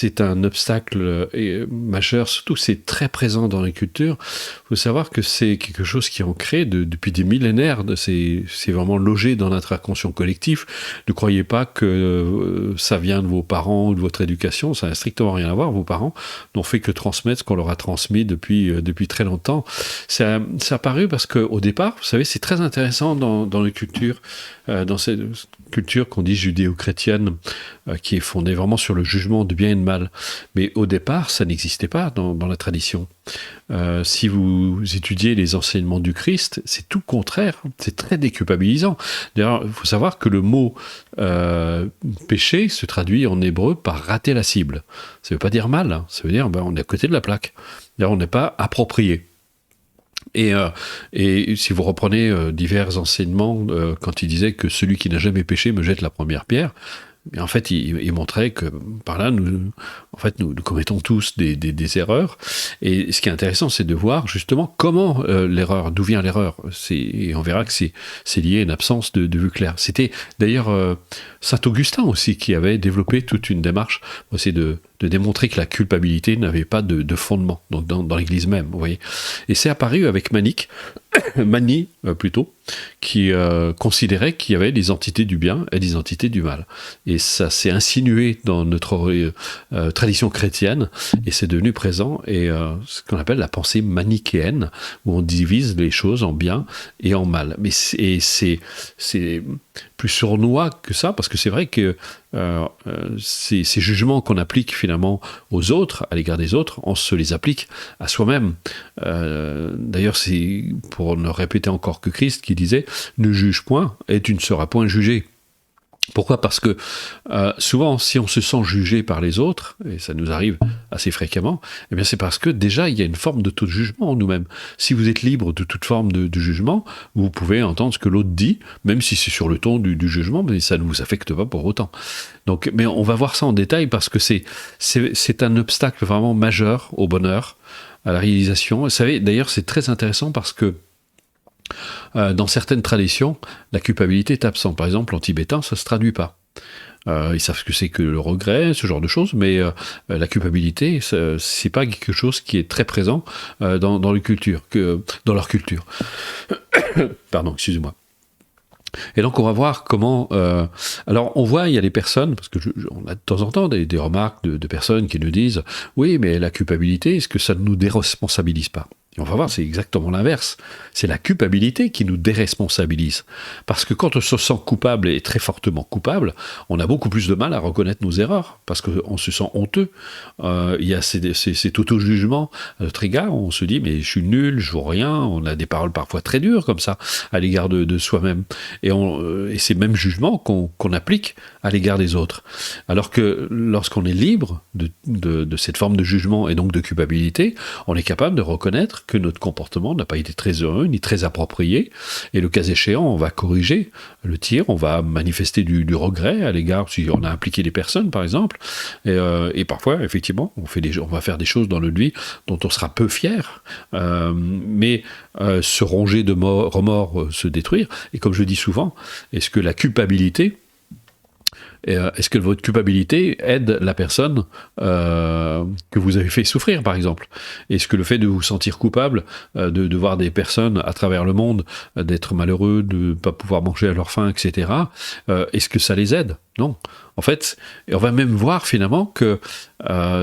c'est un obstacle majeur, surtout c'est très présent dans les cultures. Il faut savoir que c'est quelque chose qui est ancré depuis des millénaires, c'est vraiment logé dans notre inconscient collectif. Ne croyez pas que ça vient de vos parents ou de votre éducation, ça n'a strictement rien à voir. Vos parents n'ont fait que transmettre ce qu'on leur a transmis depuis très longtemps. Ça a apparu parce qu'au départ, vous savez, c'est très intéressant dans les cultures, dans cette culture qu'on dit judéo-chrétienne, qui est fondée vraiment sur le jugement du bien et du mal. Mais au départ, ça n'existait pas dans la tradition. Si vous étudiez les enseignements du Christ, c'est tout le contraire. C'est très déculpabilisant. D'ailleurs, il faut savoir que le mot péché se traduit en hébreu par rater la cible. Ça ne veut pas dire mal, hein. Ça veut dire on est à côté de la plaque. D'ailleurs, on n'est pas approprié. Et si vous reprenez divers enseignements, quand il disait que celui qui n'a jamais péché me jette la première pierre, mais en fait, il montrait que par là, nous commettons tous des erreurs. Et ce qui est intéressant, c'est de voir justement comment l'erreur, d'où vient l'erreur. Et on verra que c'est lié à une absence de vue claire. C'était d'ailleurs saint Augustin aussi qui avait développé toute une démarche pour essayer de démontrer que la culpabilité n'avait pas de fondement, donc dans l'Église même, vous voyez. Et c'est apparu avec Mani plutôt, qui considérait qu'il y avait des entités du bien et des entités du mal. Et ça s'est insinué dans notre tradition chrétienne, et c'est devenu présent, et ce qu'on appelle la pensée manichéenne, où on divise les choses en bien et en mal. Mais c'est plus sournois que ça, parce que c'est vrai que ces jugements qu'on applique finalement aux autres, à l'égard des autres, on se les applique à soi-même. D'ailleurs, c'est pour ne répéter encore que Christ qui disait « Ne juge point et tu ne seras point jugé ». Pourquoi ? Parce que souvent, si on se sent jugé par les autres, et ça nous arrive assez fréquemment, eh bien c'est parce que déjà, il y a une forme d'auto-jugement en nous-mêmes. Si vous êtes libre de toute forme de jugement, vous pouvez entendre ce que l'autre dit, même si c'est sur le ton du jugement, mais ça ne vous affecte pas pour autant. Donc, mais on va voir ça en détail parce que c'est un obstacle vraiment majeur au bonheur, à la réalisation. Vous savez, d'ailleurs, c'est très intéressant parce que dans certaines traditions, la culpabilité est absente. Par exemple, en tibétain, ça ne se traduit pas. Ils savent ce que c'est que le regret, ce genre de choses, mais la culpabilité, c'est pas quelque chose qui est très présent dans leur culture. Pardon, excusez-moi. Et donc on va voir comment... alors on voit, il y a des personnes, parce que on a de temps en temps des remarques de personnes qui nous disent « Oui, mais la culpabilité, est-ce que ça ne nous déresponsabilise pas ?» Et on va voir, c'est exactement l'inverse. C'est la culpabilité qui nous déresponsabilise. Parce que quand on se sent coupable et très fortement coupable, on a beaucoup plus de mal à reconnaître nos erreurs, parce qu'on se sent honteux. Il y a cet auto-jugement à notre égard, on se dit « mais je suis nul, je vaux rien », on a des paroles parfois très dures comme ça, à l'égard de soi-même. Et ces mêmes jugements qu'on applique à l'égard des autres. Alors que lorsqu'on est libre de cette forme de jugement et donc de culpabilité, on est capable de reconnaître que notre comportement n'a pas été très heureux ni très approprié, et le cas échéant, on va corriger le tir, on va manifester du regret à l'égard, si on a impliqué des personnes par exemple, et parfois effectivement on va faire des choses dans notre vie dont on sera peu fier, mais se ronger de remords, se détruire, et comme je dis souvent, est-ce que votre culpabilité aide la personne que vous avez fait souffrir, par exemple ? Est-ce que le fait de vous sentir coupable, de voir des personnes à travers le monde, d'être malheureux, de ne pas pouvoir manger à leur faim, etc., est-ce que ça les aide ? Non. En fait, on va même voir finalement que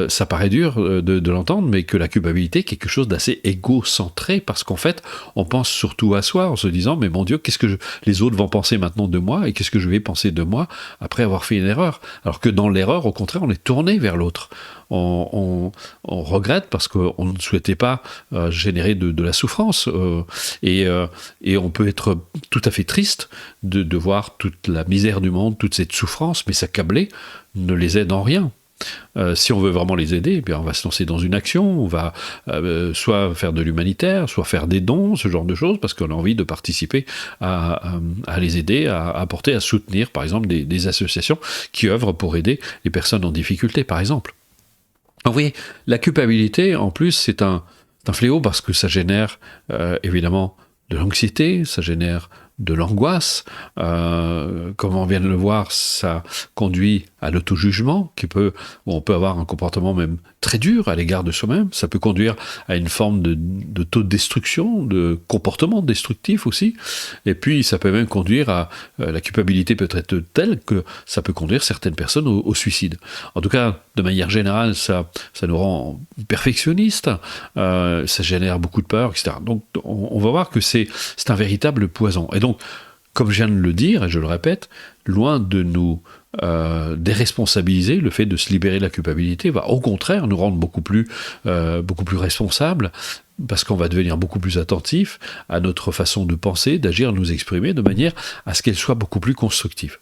ça paraît dur de l'entendre, mais que la culpabilité est quelque chose d'assez égocentré, parce qu'en fait, on pense surtout à soi en se disant « mais mon Dieu, qu'est-ce que les autres vont penser maintenant de moi, et qu'est-ce que je vais penser de moi après avoir fait une erreur ?» Alors que dans l'erreur, au contraire, on est tourné vers l'autre. On regrette parce qu'on ne souhaitait pas générer de la souffrance, et on peut être tout à fait triste de voir toute la misère du monde, toute cette souffrance, mais s'accabler ne les aide en rien. Si on veut vraiment les aider, eh bien on va se lancer dans une action, on va soit faire de l'humanitaire, soit faire des dons, ce genre de choses, parce qu'on a envie de participer à les aider, à apporter, à soutenir, par exemple, des associations qui œuvrent pour aider les personnes en difficulté, par exemple. Donc, vous voyez, la culpabilité, en plus, c'est un fléau parce que ça génère évidemment de l'anxiété, ça génère de l'angoisse. Comme on vient de le voir, ça conduit à l'auto-jugement, où on peut avoir un comportement même très dur à l'égard de soi-même. Ça peut conduire à une forme de taux de destruction, de comportement destructif aussi. Et puis, ça peut même conduire à... la culpabilité peut être telle que ça peut conduire certaines personnes au suicide. En tout cas, de manière générale, ça nous rend perfectionnistes, ça génère beaucoup de peur, etc. Donc, on va voir que c'est un véritable poison. Et donc, comme je viens de le dire, et je le répète, loin de nous déresponsabiliser, le fait de se libérer de la culpabilité va au contraire nous rendre beaucoup plus responsables, parce qu'on va devenir beaucoup plus attentif à notre façon de penser, d'agir, de nous exprimer, de manière à ce qu'elle soit beaucoup plus constructive.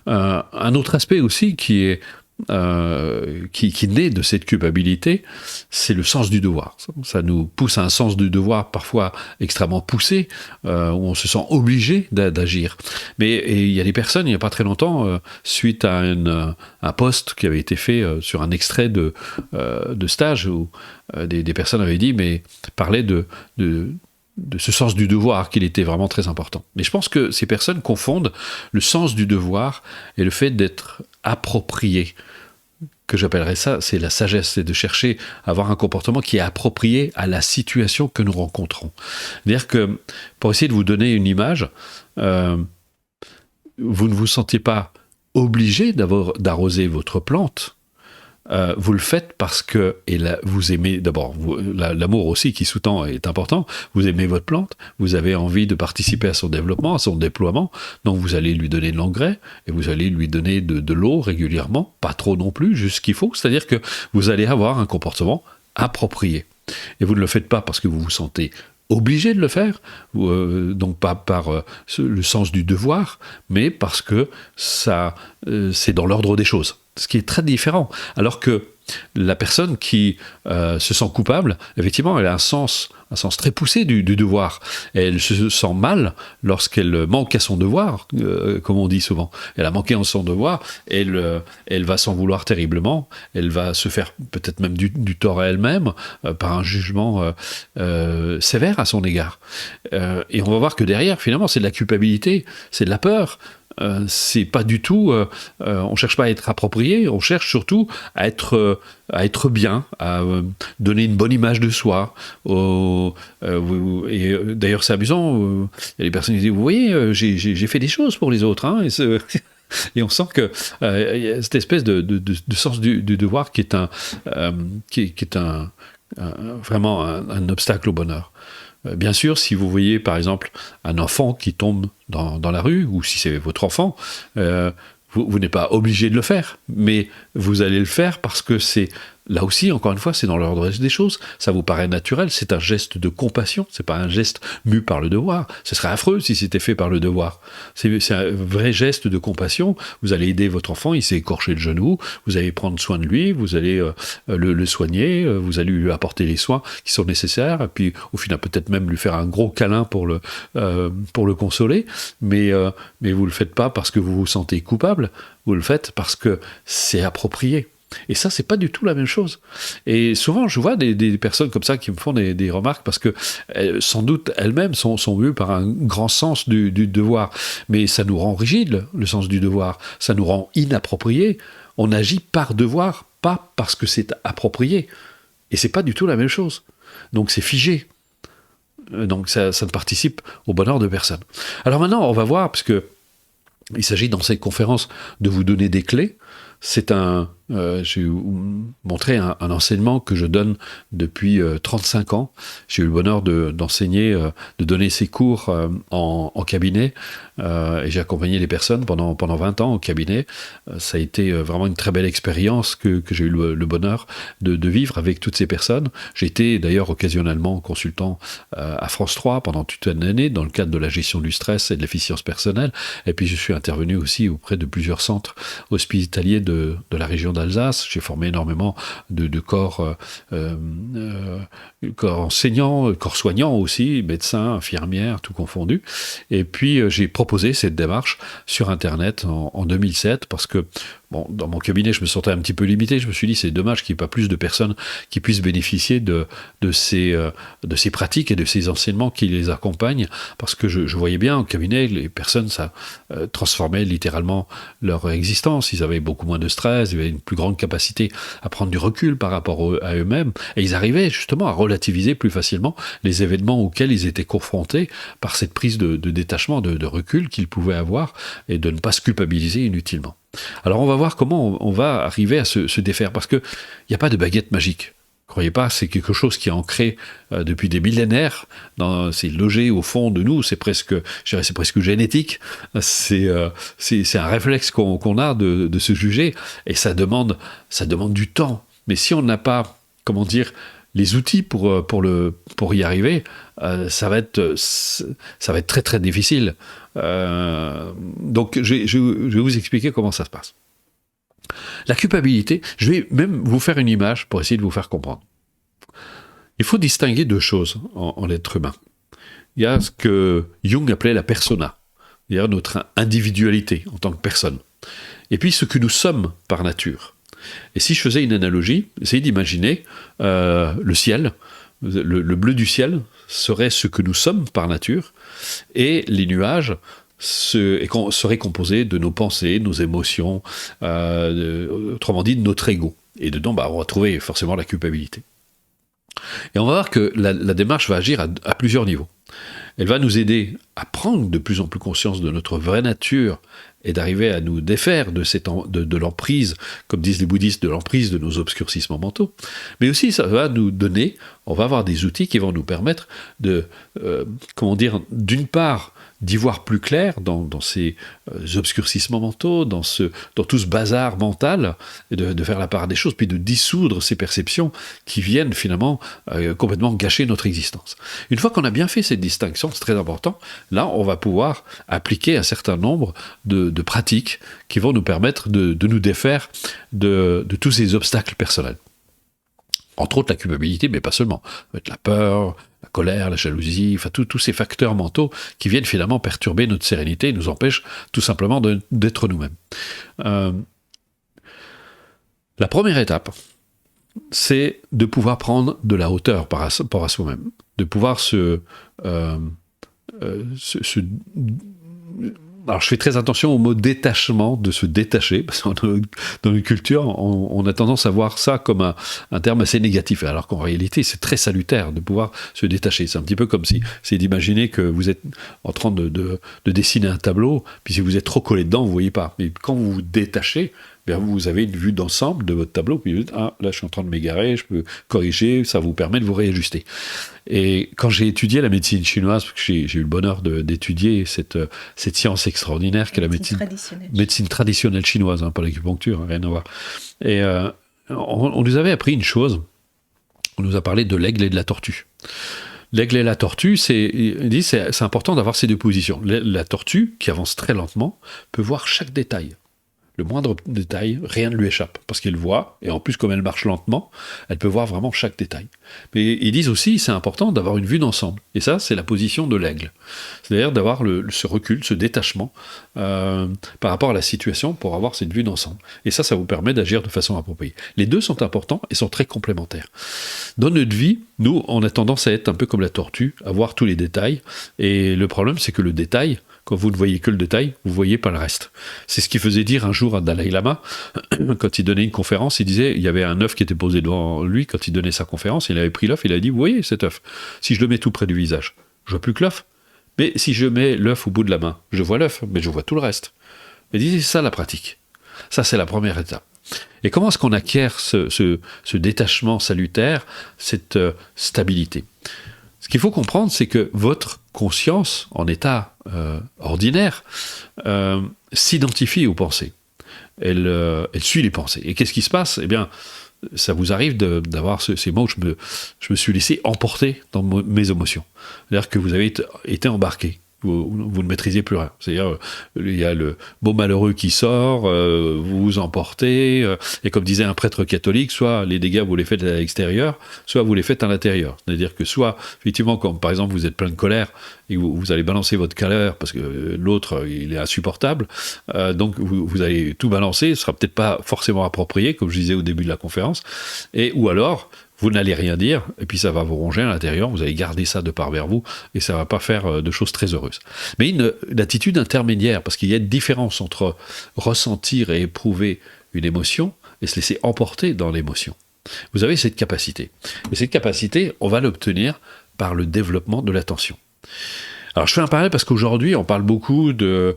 Un autre aspect aussi qui naît de cette culpabilité, c'est le sens du devoir. Ça nous pousse à un sens du devoir parfois extrêmement poussé, où on se sent obligé d'agir. Mais il y a des personnes, il n'y a pas très longtemps, suite à un post qui avait été fait sur un extrait de stage, où des personnes avaient dit, mais parlaient de ce sens du devoir, qu'il était vraiment très important. Mais je pense que ces personnes confondent le sens du devoir et le fait d'être approprié, que j'appellerais ça, c'est la sagesse, c'est de chercher à avoir un comportement qui est approprié à la situation que nous rencontrons. C'est-à-dire que, pour essayer de vous donner une image, vous ne vous sentez pas obligé d'arroser votre plante, vous le faites parce que, et là, vous aimez, d'abord, l'amour aussi qui sous-tend est important, vous aimez votre plante, vous avez envie de participer à son développement, à son déploiement, donc vous allez lui donner de l'engrais, et vous allez lui donner de l'eau régulièrement, pas trop non plus, juste ce qu'il faut, c'est-à-dire que vous allez avoir un comportement approprié. Et vous ne le faites pas parce que vous vous sentez obligé de le faire, donc pas par le sens du devoir, mais parce que c'est dans l'ordre des choses. Ce qui est très différent. Alors que la personne qui se sent coupable, effectivement, elle a un sens très poussé du devoir. Et elle se sent mal lorsqu'elle manque à son devoir, comme on dit souvent. Elle a manqué à son devoir, elle va s'en vouloir terriblement, elle va se faire peut-être même du tort à elle-même par un jugement sévère à son égard. Et on va voir que derrière, finalement, c'est de la culpabilité, c'est de la peur. C'est pas du tout, on cherche pas à être approprié, on cherche surtout à être bien, à donner une bonne image de soi. Et d'ailleurs, c'est amusant. Il y a des personnes qui disent, vous voyez, j'ai fait des choses pour les autres, hein, et on sent que y a cette espèce de sens du devoir qui est vraiment un obstacle au bonheur. Bien sûr, si vous voyez par exemple un enfant qui tombe dans la rue, ou si c'est votre enfant, vous n'êtes pas obligé de le faire, mais vous allez le faire parce que c'est, là aussi, encore une fois, c'est dans l'ordre des choses, ça vous paraît naturel, c'est un geste de compassion, c'est pas un geste mu par le devoir, ce serait affreux si c'était fait par le devoir, c'est un vrai geste de compassion, vous allez aider votre enfant, il s'est écorché le genou, vous allez prendre soin de lui, vous allez le soigner, vous allez lui apporter les soins qui sont nécessaires, et puis au final peut-être même lui faire un gros câlin pour le consoler, mais vous le faites pas parce que vous vous sentez coupable, vous le faites parce que c'est approprié. Et ça, c'est pas du tout la même chose. Et souvent, je vois des personnes comme ça qui me font des remarques parce que sans doute elles-mêmes sont vues par un grand sens du devoir. Mais ça nous rend rigide, le sens du devoir. Ça nous rend inapproprié. On agit par devoir, pas parce que c'est approprié. Et c'est pas du tout la même chose. Donc c'est figé. Donc ça ne participe au bonheur de personne. Alors maintenant, on va voir, parce que il s'agit dans cette conférence de vous donner des clés. Je vais vous montrer un enseignement que je donne depuis 35 ans. J'ai eu le bonheur d'enseigner, de donner ces cours en cabinet, et j'ai accompagné les personnes pendant 20 ans au cabinet. Ça a été vraiment une très belle expérience que j'ai eu le bonheur de vivre avec toutes ces personnes. J'ai été d'ailleurs occasionnellement consultant à France 3 pendant toute une année dans le cadre de la gestion du stress et de l'efficience personnelle, et puis je suis intervenu aussi auprès de plusieurs centres hospitaliers de la région d'Alsace. J'ai formé énormément de corps enseignants, corps soignants aussi, médecins, infirmières, tout confondu. Et puis j'ai proposé cette démarche sur Internet en 2007 parce que Bon, dans mon cabinet, je me sentais un petit peu limité. Je me suis dit, c'est dommage qu'il n'y ait pas plus de personnes qui puissent bénéficier de ces pratiques et de ces enseignements qui les accompagnent. Parce que je voyais bien au cabinet, les personnes, ça transformait littéralement leur existence. Ils avaient beaucoup moins de stress, ils avaient une plus grande capacité à prendre du recul par rapport à eux-mêmes. Et ils arrivaient justement à relativiser plus facilement les événements auxquels ils étaient confrontés par cette prise de détachement, de recul qu'ils pouvaient avoir et de ne pas se culpabiliser inutilement. Alors on va voir comment on va arriver à se défaire, parce qu'il n'y a pas de baguette magique. Croyez pas, c'est quelque chose qui est ancré depuis des millénaires, c'est logé au fond de nous, c'est presque génétique, c'est un réflexe qu'on a de se juger, et ça demande du temps. Mais si on n'a pas, comment dire, les outils pour y arriver, ça va être très très difficile. Donc je vais vous expliquer comment ça se passe. La culpabilité, je vais même vous faire une image pour essayer de vous faire comprendre. Il faut distinguer deux choses en l'être humain. Il y a ce que Jung appelait la persona, c'est-à-dire notre individualité en tant que personne. Et puis ce que nous sommes par nature. Et si je faisais une analogie, essayez d'imaginer le ciel, le bleu du ciel serait ce que nous sommes par nature, et les nuages seraient composés de nos pensées, de nos émotions, autrement dit de notre ego. Et dedans, on va trouver forcément la culpabilité. Et on va voir que la démarche va agir à plusieurs niveaux. Elle va nous aider à prendre de plus en plus conscience de notre vraie nature et d'arriver à nous défaire de l'emprise, comme disent les bouddhistes, de l'emprise de nos obscurcissements mentaux. Mais aussi, ça va nous donner, on va avoir des outils qui vont nous permettre de, d'une part, d'y voir plus clair dans ces obscurcissements mentaux, dans tout ce bazar mental, et de faire la part des choses, puis de dissoudre ces perceptions qui viennent finalement complètement gâcher notre existence. Une fois qu'on a bien fait cette distinction, c'est très important, là on va pouvoir appliquer un certain nombre de pratiques qui vont nous permettre de nous défaire de tous ces obstacles personnels. Entre autres la culpabilité, mais pas seulement. Ça peut être la peur, la colère, la jalousie, enfin tous ces facteurs mentaux qui viennent finalement perturber notre sérénité et nous empêchent tout simplement d'être nous-mêmes. La première étape, c'est de pouvoir prendre de la hauteur par rapport à soi-même, de pouvoir alors je fais très attention au mot détachement, de se détacher, parce que dans une culture, on a tendance à voir ça comme un terme assez négatif, alors qu'en réalité, c'est très salutaire de pouvoir se détacher. C'est un petit peu comme si, c'est d'imaginer que vous êtes en train de dessiner un tableau, puis si vous êtes trop collé dedans, vous ne voyez pas. Mais quand vous vous détachez, bien vous avez une vue d'ensemble de votre tableau, puis vous dites, là je suis en train de m'égarer, je peux corriger, ça vous permet de vous réajuster. Et quand j'ai étudié la médecine chinoise, parce que j'ai eu le bonheur d'étudier cette science extraordinaire qu'est la médecine traditionnelle chinoise, pas l'acupuncture, rien à voir. Et on nous avait appris une chose, on nous a parlé de l'aigle et de la tortue. L'aigle et la tortue, c'est important d'avoir ces deux positions. La tortue, qui avance très lentement, peut voir chaque détail. Le moindre détail, rien ne lui échappe, parce qu'elle voit, et en plus, comme elle marche lentement, elle peut voir vraiment chaque détail. Mais ils disent aussi, c'est important d'avoir une vue d'ensemble. Et ça, c'est la position de l'aigle. C'est-à-dire d'avoir ce recul, ce détachement par rapport à la situation pour avoir cette vue d'ensemble. Et ça vous permet d'agir de façon appropriée. Les deux sont importants et sont très complémentaires. Dans notre vie, nous, on a tendance à être un peu comme la tortue, à voir tous les détails. Et le problème, c'est que le détail, quand vous ne voyez que le détail, vous ne voyez pas le reste. C'est ce qu'il faisait dire un jour à Dalai Lama, quand il donnait une conférence, il disait, il y avait un œuf qui était posé devant lui, quand il donnait sa conférence, il avait pris l'œuf, il a dit, vous voyez cet œuf, si je le mets tout près du visage, je vois plus que l'œuf, mais si je mets l'œuf au bout de la main, je vois l'œuf, mais je vois tout le reste. Il dit, c'est ça la pratique. Ça, c'est la première étape. Et comment est-ce qu'on acquiert ce détachement salutaire, cette stabilité ? Ce qu'il faut comprendre, c'est que votre conscience, en état ordinaire, s'identifie aux pensées. Elle suit les pensées. Et qu'est-ce qui se passe ? Eh bien, ça vous arrive d'avoir ces mots, je me suis laissé emporter dans mes émotions. C'est-à-dire que vous avez été embarqué. vous ne maîtrisez plus rien. C'est-à-dire, il y a le mot malheureux qui sort, vous vous emportez, et comme disait un prêtre catholique, soit les dégâts vous les faites à l'extérieur, soit vous les faites à l'intérieur. C'est-à-dire que soit, effectivement, comme par exemple vous êtes plein de colère, et vous allez balancer votre colère parce que l'autre, il est insupportable, donc vous allez tout balancer, ce sera peut-être pas forcément approprié, comme je disais au début de la conférence, ou alors, vous n'allez rien dire, et puis ça va vous ronger à l'intérieur, vous allez garder ça de part vers vous, et ça ne va pas faire de choses très heureuses. Mais une attitude intermédiaire, parce qu'il y a une différence entre ressentir et éprouver une émotion, et se laisser emporter dans l'émotion. Vous avez cette capacité. Et cette capacité, on va l'obtenir par le développement de l'attention. Alors je fais un parallèle parce qu'aujourd'hui, on parle beaucoup de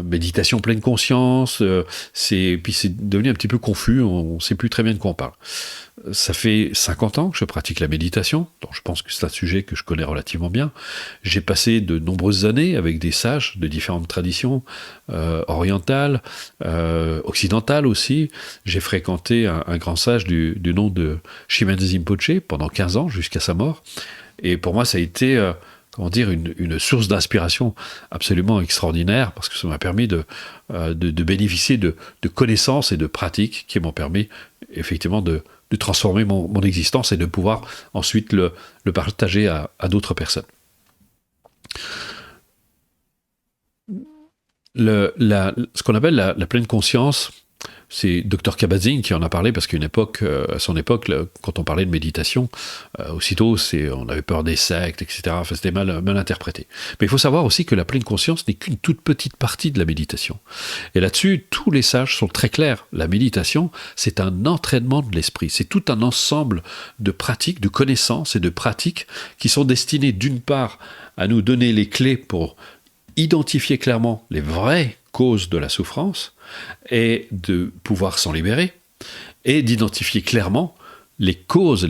méditation pleine conscience, puis c'est devenu un petit peu confus, on ne sait plus très bien de quoi on parle. Ça fait 50 ans que je pratique la méditation, donc je pense que c'est un sujet que je connais relativement bien. J'ai passé de nombreuses années avec des sages de différentes traditions, orientales, occidentales aussi. J'ai fréquenté un grand sage du nom de Shimazu Rinpoché pendant 15 ans, jusqu'à sa mort. Et pour moi, ça a été une source d'inspiration absolument extraordinaire, parce que ça m'a permis de bénéficier de connaissances et de pratiques qui m'ont permis effectivement de transformer mon existence et de pouvoir ensuite le partager à d'autres personnes. Ce qu'on appelle la pleine conscience, c'est Dr Kabat-Zinn qui en a parlé, parce qu'à son époque, quand on parlait de méditation, aussitôt on avait peur des sectes, etc. Enfin, c'était mal interprété. Mais il faut savoir aussi que la pleine conscience n'est qu'une toute petite partie de la méditation. Et là-dessus, tous les sages sont très clairs. La méditation, c'est un entraînement de l'esprit. C'est tout un ensemble de pratiques, de connaissances et de pratiques qui sont destinées d'une part à nous donner les clés pour identifier clairement les vraies causes de la souffrance et de pouvoir s'en libérer, et d'identifier clairement les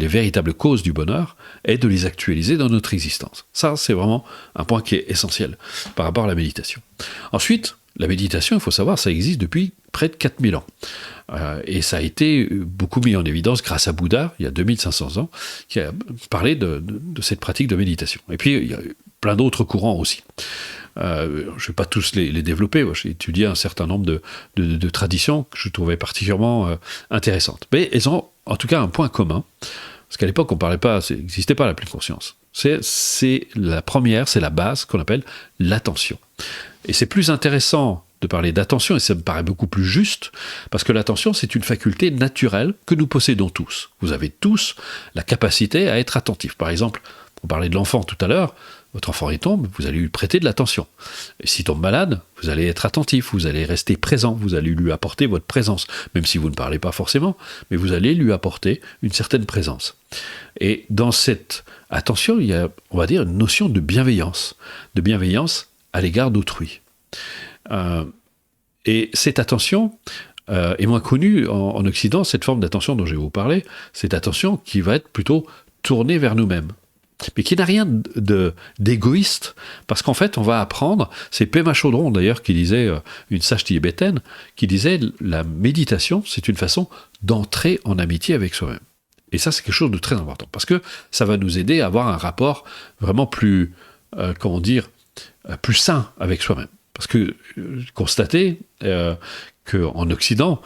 véritables causes du bonheur, et de les actualiser dans notre existence. Ça, c'est vraiment un point qui est essentiel par rapport à la méditation. Ensuite, la méditation, il faut savoir, ça existe depuis près de 4000 ans. Et ça a été beaucoup mis en évidence grâce à Bouddha, il y a 2500 ans, qui a parlé de cette pratique de méditation. Et puis, il y a plein d'autres courants aussi. Je ne vais pas tous les développer. Moi, j'ai étudié un certain nombre de traditions que je trouvais particulièrement intéressantes. Mais elles ont en tout cas un point commun, parce qu'à l'époque, ça n'existait pas la pleine conscience. C'est la première, c'est la base qu'on appelle l'attention. Et c'est plus intéressant de parler d'attention, et ça me paraît beaucoup plus juste, parce que l'attention, c'est une faculté naturelle que nous possédons tous. Vous avez tous la capacité à être attentifs. Par exemple, on parlait de l'enfant tout à l'heure, votre enfant il tombe, vous allez lui prêter de l'attention. Et s'il tombe malade, vous allez être attentif, vous allez rester présent, vous allez lui apporter votre présence, même si vous ne parlez pas forcément, mais vous allez lui apporter une certaine présence. Et dans cette attention, il y a, on va dire, une notion de bienveillance à l'égard d'autrui. Et cette attention est moins connue en Occident, cette forme d'attention dont je vais vous parler, cette attention qui va être plutôt tournée vers nous-mêmes, mais qui n'a rien d'égoïste, parce qu'en fait, on va apprendre, c'est Pema Chodron d'ailleurs qui disait, une sage tibétaine, qui disait, la méditation, c'est une façon d'entrer en amitié avec soi-même. Et ça, c'est quelque chose de très important, parce que ça va nous aider à avoir un rapport vraiment plus, plus sain avec soi-même. Parce que constater qu'en Occident,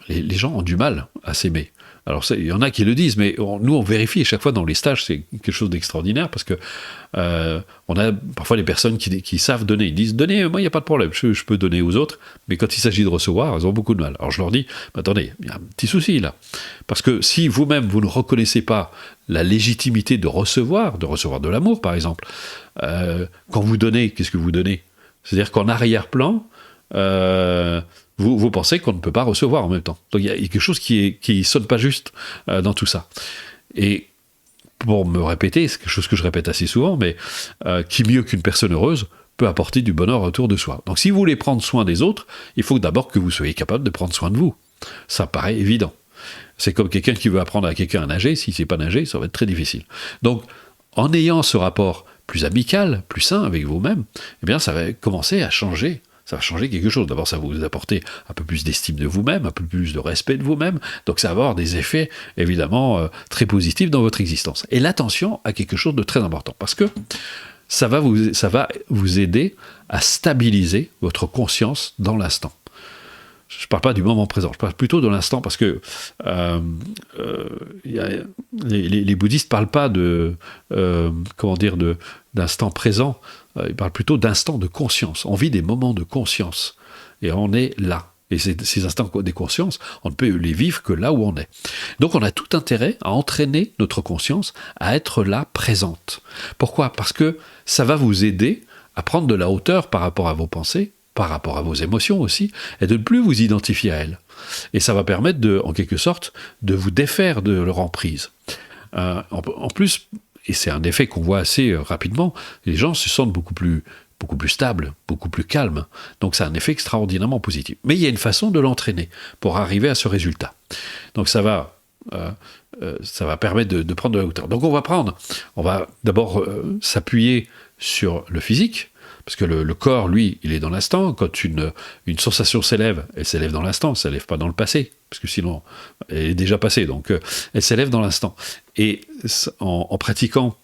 les gens ont du mal à s'aimer. Alors, il y en a qui le disent, mais nous, on vérifie, et chaque fois dans les stages, c'est quelque chose d'extraordinaire, parce que on a parfois des personnes qui savent donner. Ils disent, donnez, moi, il n'y a pas de problème, je peux donner aux autres, mais quand il s'agit de recevoir, elles ont beaucoup de mal. Alors, je leur dis, attendez, il y a un petit souci, là. Parce que si vous-même, vous ne reconnaissez pas la légitimité de recevoir de l'amour, par exemple, quand vous donnez, qu'est-ce que vous donnez ? C'est-à-dire qu'en arrière-plan, vous pensez qu'on ne peut pas recevoir en même temps. Donc il y a quelque chose qui sonne pas juste dans tout ça. Et pour me répéter, c'est quelque chose que je répète assez souvent, mais qui mieux qu'une personne heureuse peut apporter du bonheur autour de soi. Donc si vous voulez prendre soin des autres, il faut d'abord que vous soyez capable de prendre soin de vous. Ça paraît évident. C'est comme quelqu'un qui veut apprendre à quelqu'un à nager, s'il ne sait pas nager, ça va être très difficile. Donc en ayant ce rapport plus amical, plus sain avec vous-même, eh bien ça va commencer à changer. Ça va changer quelque chose. D'abord, ça va vous apporter un peu plus d'estime de vous-même, un peu plus de respect de vous-même. Donc, ça va avoir des effets, évidemment, très positifs dans votre existence. Et l'attention a quelque chose de très important. Parce que ça va vous aider à stabiliser votre conscience dans l'instant. Je ne parle pas du moment présent, je parle plutôt de l'instant, parce que les bouddhistes ne parlent pas d'instant présent, ils parlent plutôt d'instant de conscience. On vit des moments de conscience, et on est là. Et ces instants de conscience, on ne peut les vivre que là où on est. Donc on a tout intérêt à entraîner notre conscience à être là, présente. Pourquoi ? Parce que ça va vous aider à prendre de la hauteur par rapport à vos pensées, par rapport à vos émotions aussi, et de ne plus vous identifier à elles. Et ça va permettre, en quelque sorte, de vous défaire de leur emprise. En plus, et c'est un effet qu'on voit assez rapidement, les gens se sentent beaucoup plus stables, beaucoup plus calmes. Donc c'est un effet extraordinairement positif. Mais il y a une façon de l'entraîner pour arriver à ce résultat. Donc ça va permettre de prendre de la hauteur. Donc on va d'abord s'appuyer sur le physique, parce que le corps, lui, il est dans l'instant. Quand une sensation s'élève, elle s'élève dans l'instant, elle ne s'élève pas dans le passé, parce que sinon, elle est déjà passée. Donc, elle s'élève dans l'instant. Et en pratiquant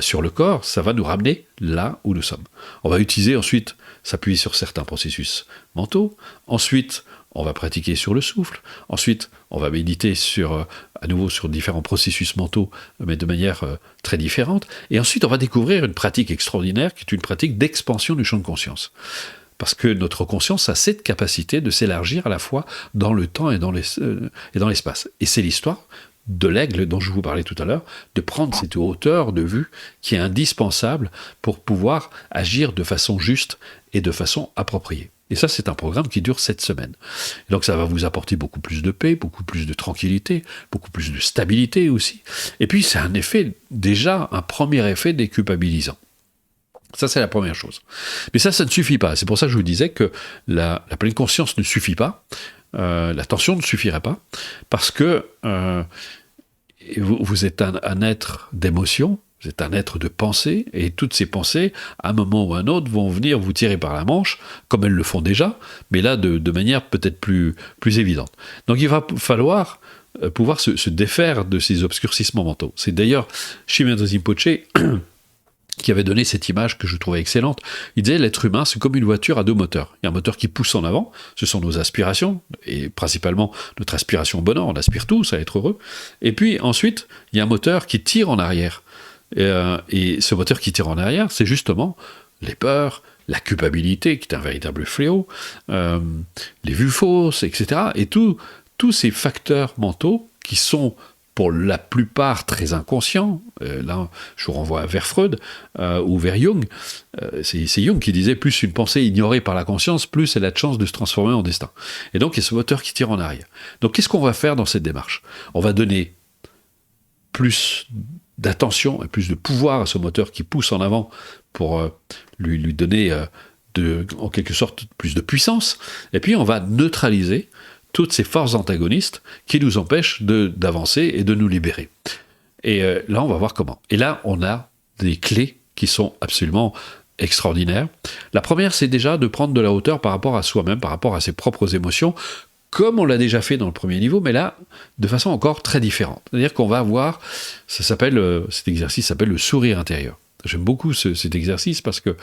sur le corps, ça va nous ramener là où nous sommes. On va utiliser ensuite, s'appuyer sur certains processus mentaux. Ensuite, on va pratiquer sur le souffle. Ensuite, on va méditer à nouveau sur différents processus mentaux, mais de manière très différente. Et ensuite, on va découvrir une pratique extraordinaire qui est une pratique d'expansion du champ de conscience. Parce que notre conscience a cette capacité de s'élargir à la fois dans le temps et dans l'espace. Et c'est l'histoire de l'aigle dont je vous parlais tout à l'heure, de prendre cette hauteur de vue qui est indispensable pour pouvoir agir de façon juste et de façon appropriée. Et ça, c'est un programme qui dure 7 semaines. Et donc ça va vous apporter beaucoup plus de paix, beaucoup plus de tranquillité, beaucoup plus de stabilité aussi. Et puis c'est un premier effet déculpabilisant. Ça, c'est la première chose. Mais ça ne suffit pas. C'est pour ça que je vous disais que la pleine conscience ne suffit pas. L'attention ne suffirait pas. Parce que vous êtes un être d'émotion, vous êtes un être de pensée, et toutes ces pensées, à un moment ou à un autre, vont venir vous tirer par la manche, comme elles le font déjà, mais là, de manière peut-être plus évidente. Donc il va falloir pouvoir se défaire de ces obscurcissements mentaux. C'est d'ailleurs Shimon Rinpoche qui avait donné cette image que je trouvais excellente. Il disait, l'être humain, c'est comme une voiture à 2 moteurs. Il y a un moteur qui pousse en avant, ce sont nos aspirations, et principalement notre aspiration au bonheur, on aspire tous à être heureux. Et puis ensuite, il y a un moteur qui tire en arrière. Et ce moteur qui tire en arrière, c'est justement les peurs, la culpabilité, qui est un véritable fléau, les vues fausses, etc. Et tous ces facteurs mentaux qui sont pour la plupart très inconscients. Là, je vous renvoie vers Freud ou vers Jung. C'est Jung qui disait, plus une pensée ignorée par la conscience, plus elle a de chance de se transformer en destin. Et donc, il y a ce moteur qui tire en arrière. Donc, qu'est-ce qu'on va faire dans cette démarche ? On va donner plus d'attention et plus de pouvoir à ce moteur qui pousse en avant pour lui donner, en quelque sorte, plus de puissance. Et puis, on va neutraliser toutes ces forces antagonistes qui nous empêchent d'avancer et de nous libérer. Et là, on va voir comment. Et là, on a des clés qui sont absolument extraordinaires. La première, c'est déjà de prendre de la hauteur par rapport à soi-même, par rapport à ses propres émotions, comme on l'a déjà fait dans le premier niveau, mais là, de façon encore très différente. C'est-à-dire qu'on va avoir, cet exercice s'appelle le sourire intérieur. J'aime beaucoup cet exercice parce que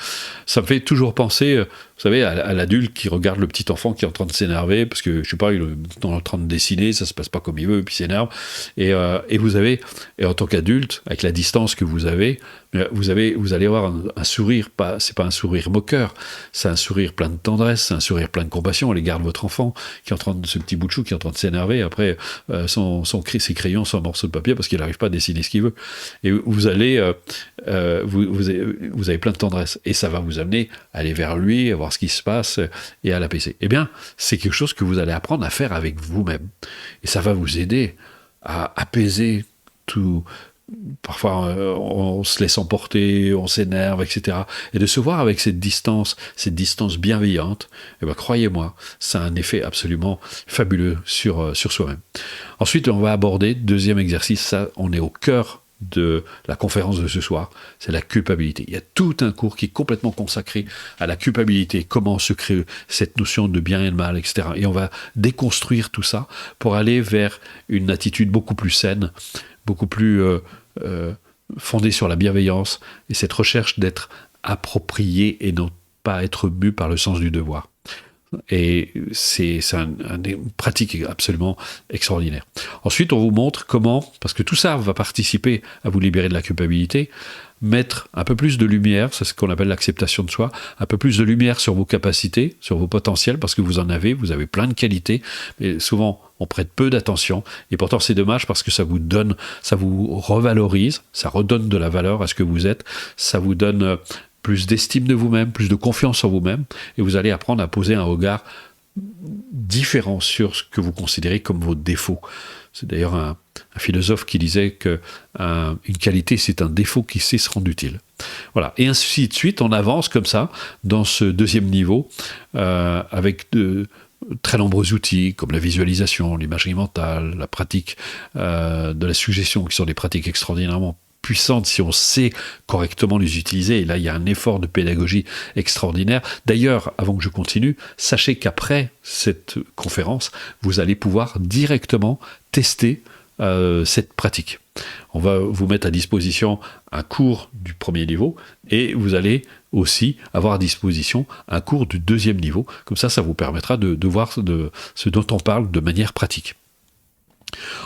ça me fait toujours penser, vous savez, à l'adulte qui regarde le petit enfant qui est en train de s'énerver parce que, je sais pas, il est en train de dessiner, ça se passe pas comme il veut, puis il s'énerve. Et en tant qu'adulte, avec la distance que vous avez, vous allez avoir un sourire, c'est pas un sourire moqueur, c'est un sourire plein de tendresse, c'est un sourire plein de compassion à l'égard de votre enfant ce petit bout de chou qui est en train de s'énerver. Après, ses crayons, son morceau de papier parce qu'il n'arrive pas à dessiner ce qu'il veut. Et vous allez, vous avez plein de tendresse et ça va vous amener à aller vers lui, à voir ce qui se passe et à l'apaiser. Eh bien, c'est quelque chose que vous allez apprendre à faire avec vous-même. Et ça va vous aider à apaiser tout. Parfois, on se laisse emporter, on s'énerve, etc. Et de se voir avec cette distance bienveillante, eh bien, croyez-moi, ça a un effet absolument fabuleux sur soi-même. Ensuite, on va aborder, deuxième exercice, ça, on est au cœur de la conférence de ce soir, c'est la culpabilité. Il y a tout un cours qui est complètement consacré à la culpabilité, comment se crée cette notion de bien et de mal, etc. Et on va déconstruire tout ça pour aller vers une attitude beaucoup plus saine, beaucoup plus fondée sur la bienveillance et cette recherche d'être approprié et non pas être mu par le sens du devoir. Et c'est une pratique absolument extraordinaire. Ensuite, on vous montre comment, parce que tout ça va participer à vous libérer de la culpabilité, mettre un peu plus de lumière, c'est ce qu'on appelle l'acceptation de soi, un peu plus de lumière sur vos capacités, sur vos potentiels, parce que vous avez plein de qualités, mais souvent on prête peu d'attention, et pourtant c'est dommage parce que ça vous revalorise, ça redonne de la valeur à ce que vous êtes, ça vous donne plus d'estime de vous-même, plus de confiance en vous-même, et vous allez apprendre à poser un regard différent sur ce que vous considérez comme vos défauts. C'est d'ailleurs un philosophe qui disait que une qualité, c'est un défaut qui sait se rendre utile. Voilà. Et ainsi de suite, on avance comme ça dans ce deuxième niveau avec de très nombreux outils comme la visualisation, l'imagerie mentale, la pratique de la suggestion, qui sont des pratiques extraordinairement puissantes si on sait correctement les utiliser. Et là, il y a un effort de pédagogie extraordinaire. D'ailleurs, avant que je continue, sachez qu'après cette conférence, vous allez pouvoir directement tester cette pratique. On va vous mettre à disposition un cours du premier niveau et vous allez aussi avoir à disposition un cours du deuxième niveau. Comme ça, ça vous permettra de voir ce dont on parle de manière pratique.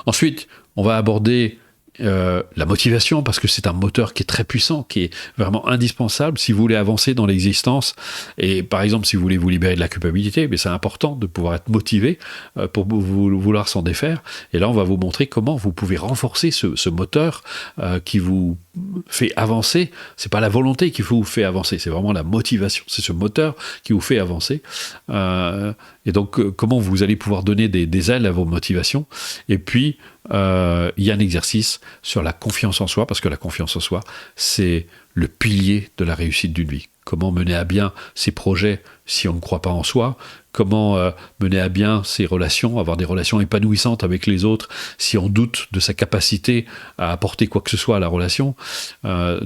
Ensuite, on va aborder la motivation, parce que c'est un moteur qui est très puissant, qui est vraiment indispensable si vous voulez avancer dans l'existence. Et par exemple, si vous voulez vous libérer de la culpabilité, mais c'est important de pouvoir être motivé pour vouloir s'en défaire. Et là, on va vous montrer comment vous pouvez renforcer ce moteur qui vous fait avancer. C'est pas la volonté qui vous fait avancer, c'est vraiment la motivation. C'est ce moteur qui vous fait avancer. Et donc, comment vous allez pouvoir donner des ailes à vos motivations. Et puis, il y a un exercice sur la confiance en soi, parce que la confiance en soi, c'est le pilier de la réussite d'une vie. Comment mener à bien ses projets si on ne croit pas en soi, comment mener à bien ses relations, avoir des relations épanouissantes avec les autres si on doute de sa capacité à apporter quoi que ce soit à la relation.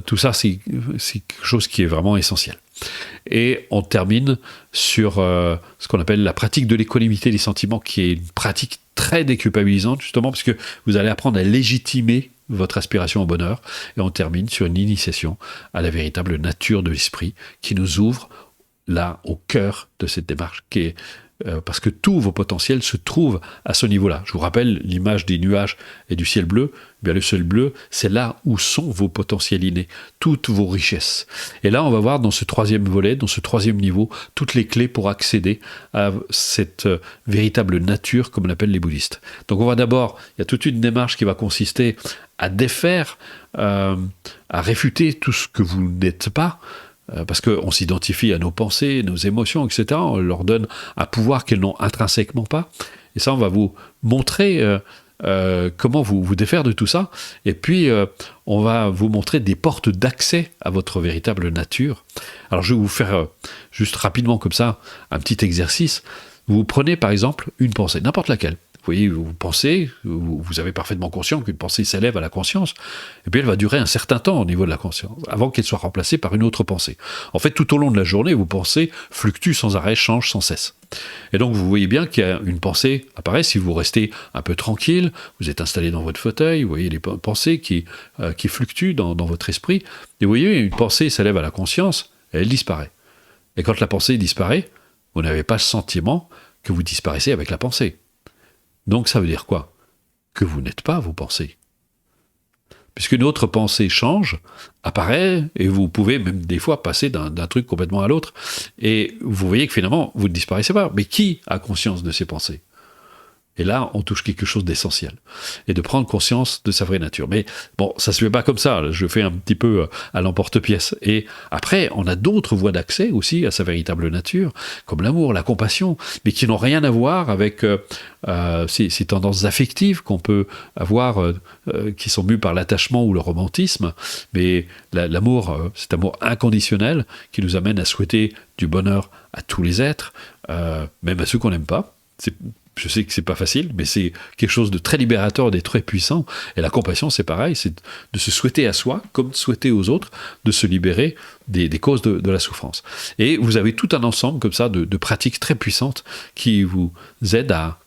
Tout ça, c'est quelque chose qui est vraiment essentiel. Et on termine sur ce qu'on appelle la pratique de l'équanimité des sentiments, qui est une pratique très déculpabilisante, justement, parce que vous allez apprendre à légitimer votre aspiration au bonheur. Et on termine sur une initiation à la véritable nature de l'esprit, qui nous ouvre là au cœur de cette démarche, qui est parce que tous vos potentiels se trouvent à ce niveau-là. Je vous rappelle l'image des nuages et du ciel bleu. Eh bien, le ciel bleu, c'est là où sont vos potentiels innés, toutes vos richesses. Et là, on va voir dans ce troisième volet, dans ce troisième niveau, toutes les clés pour accéder à cette véritable nature, comme l'appellent les bouddhistes. Donc, on va d'abord, il y a toute une démarche qui va consister à défaire, à réfuter tout ce que vous n'êtes pas, parce qu'on s'identifie à nos pensées, nos émotions, etc. On leur donne un pouvoir qu'elles n'ont intrinsèquement pas. Et ça, on va vous montrer comment vous défaire de tout ça. Et puis, on va vous montrer des portes d'accès à votre véritable nature. Alors, je vais vous faire juste rapidement comme ça un petit exercice. Vous prenez par exemple une pensée, n'importe laquelle. Vous voyez, vous pensez, vous avez parfaitement conscience qu'une pensée s'élève à la conscience, et puis elle va durer un certain temps au niveau de la conscience, avant qu'elle soit remplacée par une autre pensée. En fait, tout au long de la journée, vos pensées fluctuent sans arrêt, changent sans cesse. Et donc, vous voyez bien qu'il y a une pensée apparaît, si vous restez un peu tranquille, vous êtes installé dans votre fauteuil, vous voyez les pensées qui fluctuent dans votre esprit, et vous voyez, une pensée s'élève à la conscience, et elle disparaît. Et quand la pensée disparaît, vous n'avez pas le sentiment que vous disparaissez avec la pensée. Donc ça veut dire quoi? Que vous n'êtes pas vos pensées. Puisqu'une autre pensée change, apparaît, et vous pouvez même des fois passer d'un truc complètement à l'autre, et vous voyez que finalement, vous ne disparaissez pas. Mais qui a conscience de ces pensées? Et là, on touche quelque chose d'essentiel. Et de prendre conscience de sa vraie nature. Mais bon, ça se fait pas comme ça. Je fais un petit peu à l'emporte-pièce. Et après, on a d'autres voies d'accès aussi à sa véritable nature, comme l'amour, la compassion, mais qui n'ont rien à voir avec ces tendances affectives qu'on peut avoir, qui sont mues par l'attachement ou le romantisme. Mais l'amour, cet amour inconditionnel qui nous amène à souhaiter du bonheur à tous les êtres, même à ceux qu'on n'aime pas. Je sais que c'est pas facile, mais c'est quelque chose de très libérateur, de très puissant. Et la compassion, c'est pareil, c'est de se souhaiter à soi, comme de souhaiter aux autres, de se libérer des causes de la souffrance. Et vous avez tout un ensemble comme ça de pratiques très puissantes qui vous aident à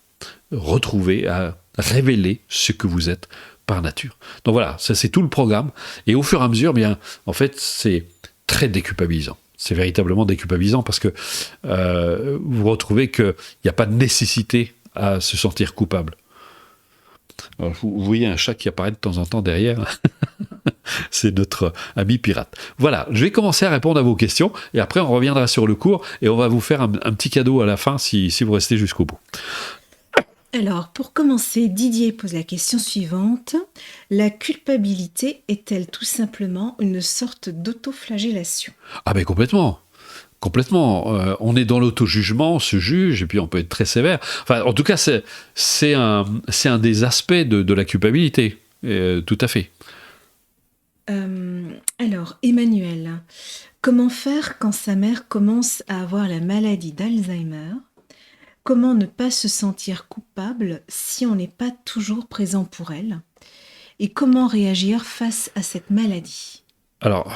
retrouver, à révéler ce que vous êtes par nature. Donc voilà, ça c'est tout le programme. Et au fur et à mesure, bien, en fait, c'est très déculpabilisant. C'est véritablement déculpabilisant parce que vous retrouvez qu'il n'y a pas de nécessité à se sentir coupable. Alors, vous voyez un chat qui apparaît de temps en temps derrière. C'est notre ami pirate. Voilà, je vais commencer à répondre à vos questions et après on reviendra sur le cours et on va vous faire un petit cadeau à la fin si vous restez jusqu'au bout. Alors, pour commencer, Didier pose la question suivante. La culpabilité est-elle tout simplement une sorte d'autoflagellation ? Ah ben complètement. Complètement. On est dans l'auto-jugement, on se juge, et puis on peut être très sévère. Enfin, en tout cas, c'est un des aspects de la culpabilité. Tout à fait. Alors, Emmanuel, comment faire quand sa mère commence à avoir la maladie d'Alzheimer ? Comment ne pas se sentir coupable si on n'est pas toujours présent pour elle ? Et comment réagir face à cette maladie ? Alors,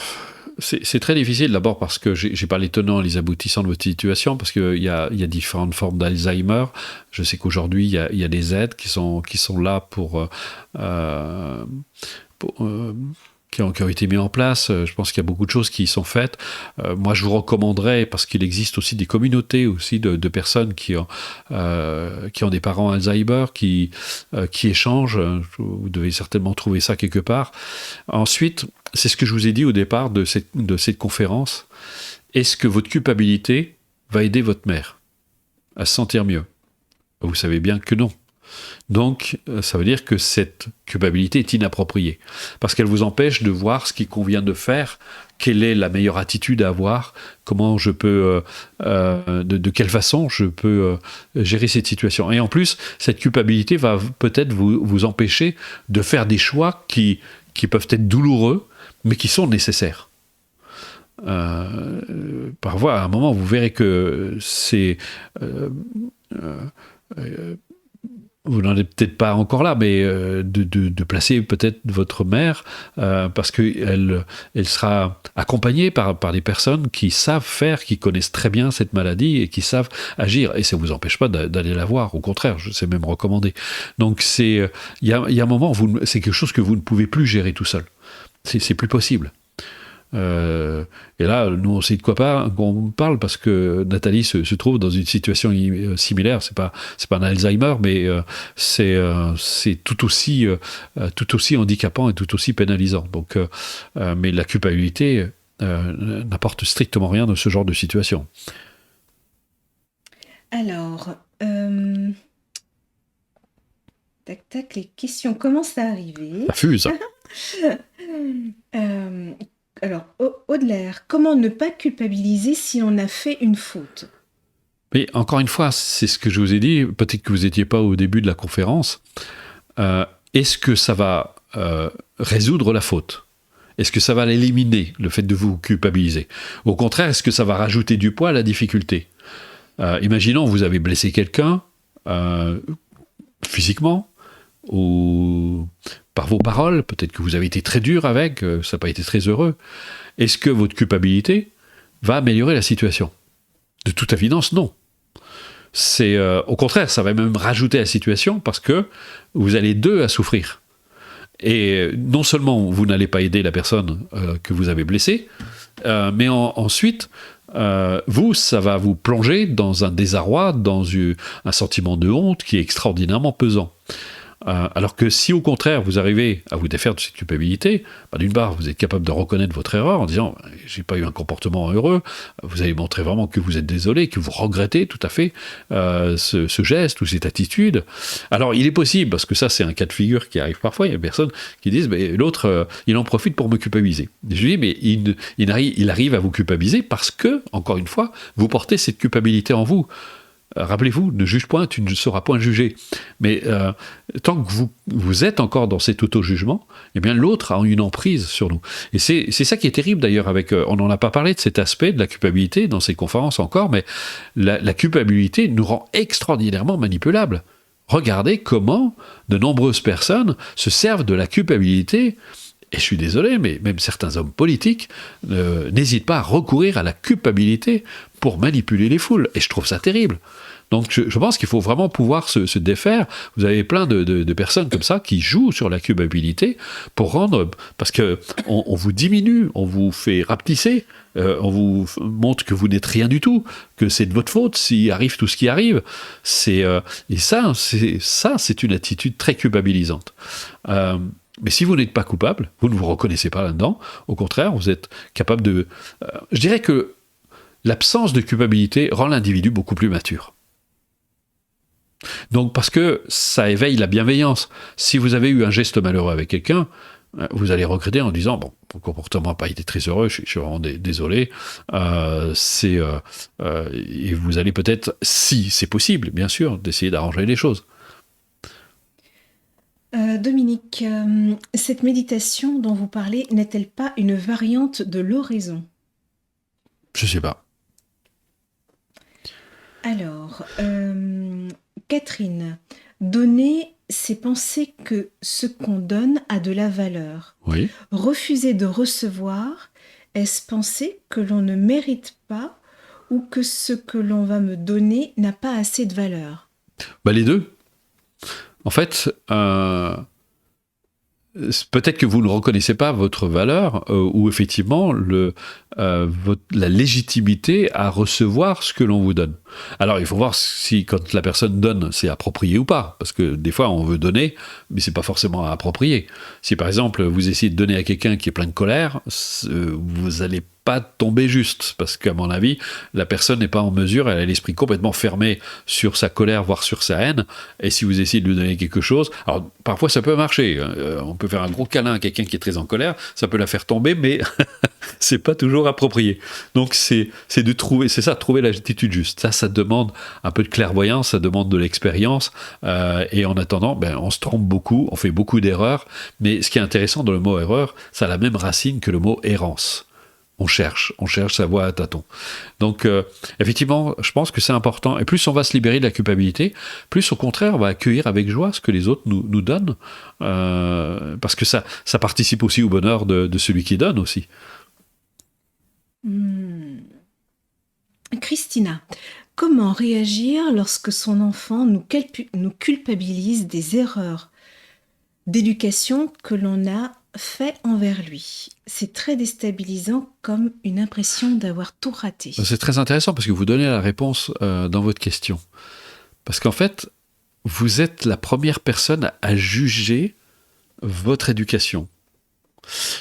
c'est très difficile d'abord parce que j'ai pas les tenants et les aboutissants de votre situation, parce qu'il y a différentes formes d'Alzheimer. Je sais qu'aujourd'hui, il y a des aides qui sont là qui ont été mis en place. Je pense qu'il y a beaucoup de choses qui y sont faites. Moi, je vous recommanderais, parce qu'il existe aussi des communautés aussi de personnes qui ont des parents Alzheimer, qui échangent. Vous devez certainement trouver ça quelque part. Ensuite, c'est ce que je vous ai dit au départ de cette conférence. Est-ce que votre culpabilité va aider votre mère à se sentir mieux ? Vous savez bien que non. Donc, ça veut dire que cette culpabilité est inappropriée, parce qu'elle vous empêche de voir ce qu'il convient de faire, quelle est la meilleure attitude à avoir, comment je peux, de quelle façon je peux gérer cette situation. Et en plus, cette culpabilité va peut-être vous empêcher de faire des choix qui peuvent être douloureux, mais qui sont nécessaires. Parfois, à un moment, vous verrez que c'est... vous n'en êtes peut-être pas encore là, mais de placer peut-être votre mère, parce qu'elle sera accompagnée par des personnes qui savent faire, qui connaissent très bien cette maladie et qui savent agir. Et ça ne vous empêche pas d'aller la voir, au contraire, c'est même recommandé. Donc il y a un moment, c'est quelque chose que vous ne pouvez plus gérer tout seul. C'est plus possible. Et là, nous, on sait de quoi on parle, parce que Nathalie se trouve dans une situation similaire. C'est pas un Alzheimer, mais c'est tout aussi handicapant et tout aussi pénalisant. Donc, mais la culpabilité n'apporte strictement rien dans ce genre de situation. Alors, tac, les questions commencent à arriver. Ça fuse. Alors, Audelaire, comment ne pas culpabiliser si on a fait une faute ? Mais encore une fois, c'est ce que je vous ai dit, peut-être que vous n'étiez pas au début de la conférence. Est-ce que ça va résoudre la faute ? Est-ce que ça va l'éliminer, le fait de vous culpabiliser ? Au contraire, est-ce que ça va rajouter du poids à la difficulté ? Imaginons, vous avez blessé quelqu'un, physiquement, ou par vos paroles, peut-être que vous avez été très dur avec, ça n'a pas été très heureux. Est-ce que votre culpabilité va améliorer la situation ? De toute évidence, non. Au contraire, ça va même rajouter la situation, parce que vous allez deux à souffrir. Et non seulement vous n'allez pas aider la personne que vous avez blessée, mais ensuite, ça va vous plonger dans un désarroi, dans un sentiment de honte qui est extraordinairement pesant. Alors que si au contraire vous arrivez à vous défaire de cette culpabilité, d'une part vous êtes capable de reconnaître votre erreur en disant j'ai pas eu un comportement heureux, vous allez montrer vraiment que vous êtes désolé, que vous regrettez tout à fait ce geste ou cette attitude. Alors il est possible, parce que ça c'est un cas de figure qui arrive parfois, il y a des personnes qui disent l'autre il en profite pour me culpabiliser. Et je dis mais il arrive à vous culpabiliser parce que, encore une fois, vous portez cette culpabilité en vous. Rappelez-vous, ne juge point, tu ne seras point jugé. Mais tant que vous êtes encore dans cet auto-jugement, eh bien l'autre a une emprise sur nous. Et c'est ça qui est terrible d'ailleurs on n'en a pas parlé de cet aspect de la culpabilité dans ces conférences encore, mais la culpabilité nous rend extraordinairement manipulables. Regardez comment de nombreuses personnes se servent de la culpabilité. Et je suis désolé, mais même certains hommes politiques n'hésitent pas à recourir à la culpabilité pour manipuler les foules. Et je trouve ça terrible. Donc je pense qu'il faut vraiment pouvoir se défaire. Vous avez plein de personnes comme ça qui jouent sur la culpabilité pour rendre... Parce qu'on vous diminue, on vous fait rapetisser, on vous montre que vous n'êtes rien du tout, que c'est de votre faute s'il arrive tout ce qui arrive. Et ça, c'est une attitude très culpabilisante. Mais si vous n'êtes pas coupable, vous ne vous reconnaissez pas là-dedans. Au contraire, vous êtes capable de... je dirais que l'absence de culpabilité rend l'individu beaucoup plus mature. Donc, parce que ça éveille la bienveillance. Si vous avez eu un geste malheureux avec quelqu'un, vous allez regretter en disant, bon, mon comportement n'a pas été très heureux, je suis vraiment désolé. Et vous allez peut-être, si c'est possible, bien sûr, d'essayer d'arranger les choses. Dominique, cette méditation dont vous parlez n'est-elle pas une variante de l'oraison ? Je ne sais pas. Alors, Catherine, donner, c'est penser que ce qu'on donne a de la valeur. Oui. Refuser de recevoir, est-ce penser que l'on ne mérite pas ou que ce que l'on va me donner n'a pas assez de valeur ? Les deux. En fait, peut-être que vous ne reconnaissez pas votre valeur ou effectivement la légitimité à recevoir ce que l'on vous donne. Alors, il faut voir si, quand la personne donne, c'est approprié ou pas. Parce que des fois, on veut donner, mais c'est pas forcément approprié. Si, par exemple, vous essayez de donner à quelqu'un qui est plein de colère, vous allez pas tomber juste, parce qu'à mon avis, la personne n'est pas en mesure, elle a l'esprit complètement fermé sur sa colère, voire sur sa haine, et si vous essayez de lui donner quelque chose, alors parfois ça peut marcher, on peut faire un gros câlin à quelqu'un qui est très en colère, ça peut la faire tomber, mais c'est pas toujours approprié. Donc c'est de trouver, c'est ça, trouver l'attitude juste. Ça demande un peu de clairvoyance, ça demande de l'expérience, et en attendant, on se trompe beaucoup, on fait beaucoup d'erreurs, mais ce qui est intéressant dans le mot erreur, ça a la même racine que le mot errance. On cherche sa voie à tâtons. Donc, effectivement, je pense que c'est important. Et plus on va se libérer de la culpabilité, plus au contraire, on va accueillir avec joie ce que les autres nous donnent. Parce que ça participe aussi au bonheur de celui qui donne aussi. Christina, comment réagir lorsque son enfant nous culpabilise des erreurs d'éducation que l'on a fait envers lui? C'est très déstabilisant comme une impression d'avoir tout raté. C'est très intéressant parce que vous donnez la réponse dans votre question. Parce qu'en fait, vous êtes la première personne à juger votre éducation.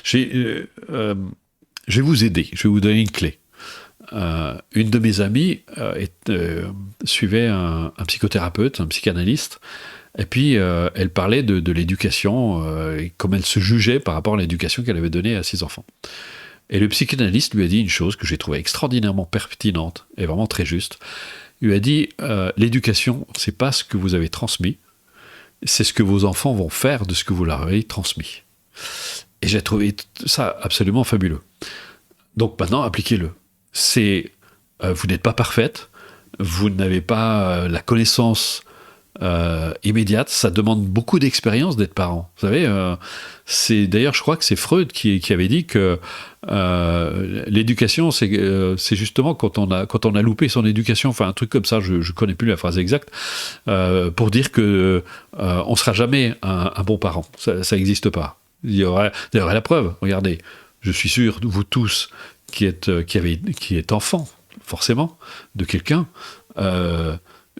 Je vais vous aider, je vais vous donner une clé. Une de mes amies suivait un psychothérapeute, un psychanalyste, et puis elle parlait de l'éducation et comment elle se jugeait par rapport à l'éducation qu'elle avait donnée à ses enfants. Et le psychanalyste lui a dit une chose que j'ai trouvée extraordinairement pertinente et vraiment très juste. Il lui a dit l'éducation, c'est pas ce que vous avez transmis, c'est ce que vos enfants vont faire de ce que vous leur avez transmis. Et j'ai trouvé ça absolument fabuleux. Donc maintenant, appliquez-le. Vous n'êtes pas parfaite, vous n'avez pas la connaissance immédiate, ça demande beaucoup d'expérience d'être parent. Vous savez, d'ailleurs, je crois que c'est Freud qui avait dit que l'éducation, c'est justement quand on a loupé son éducation, enfin un truc comme ça, je connais plus la phrase exacte, pour dire que on sera jamais un bon parent. Ça n'existe pas. Il y aurait la preuve. Regardez, je suis sûr, vous tous qui êtes enfant, forcément, de quelqu'un,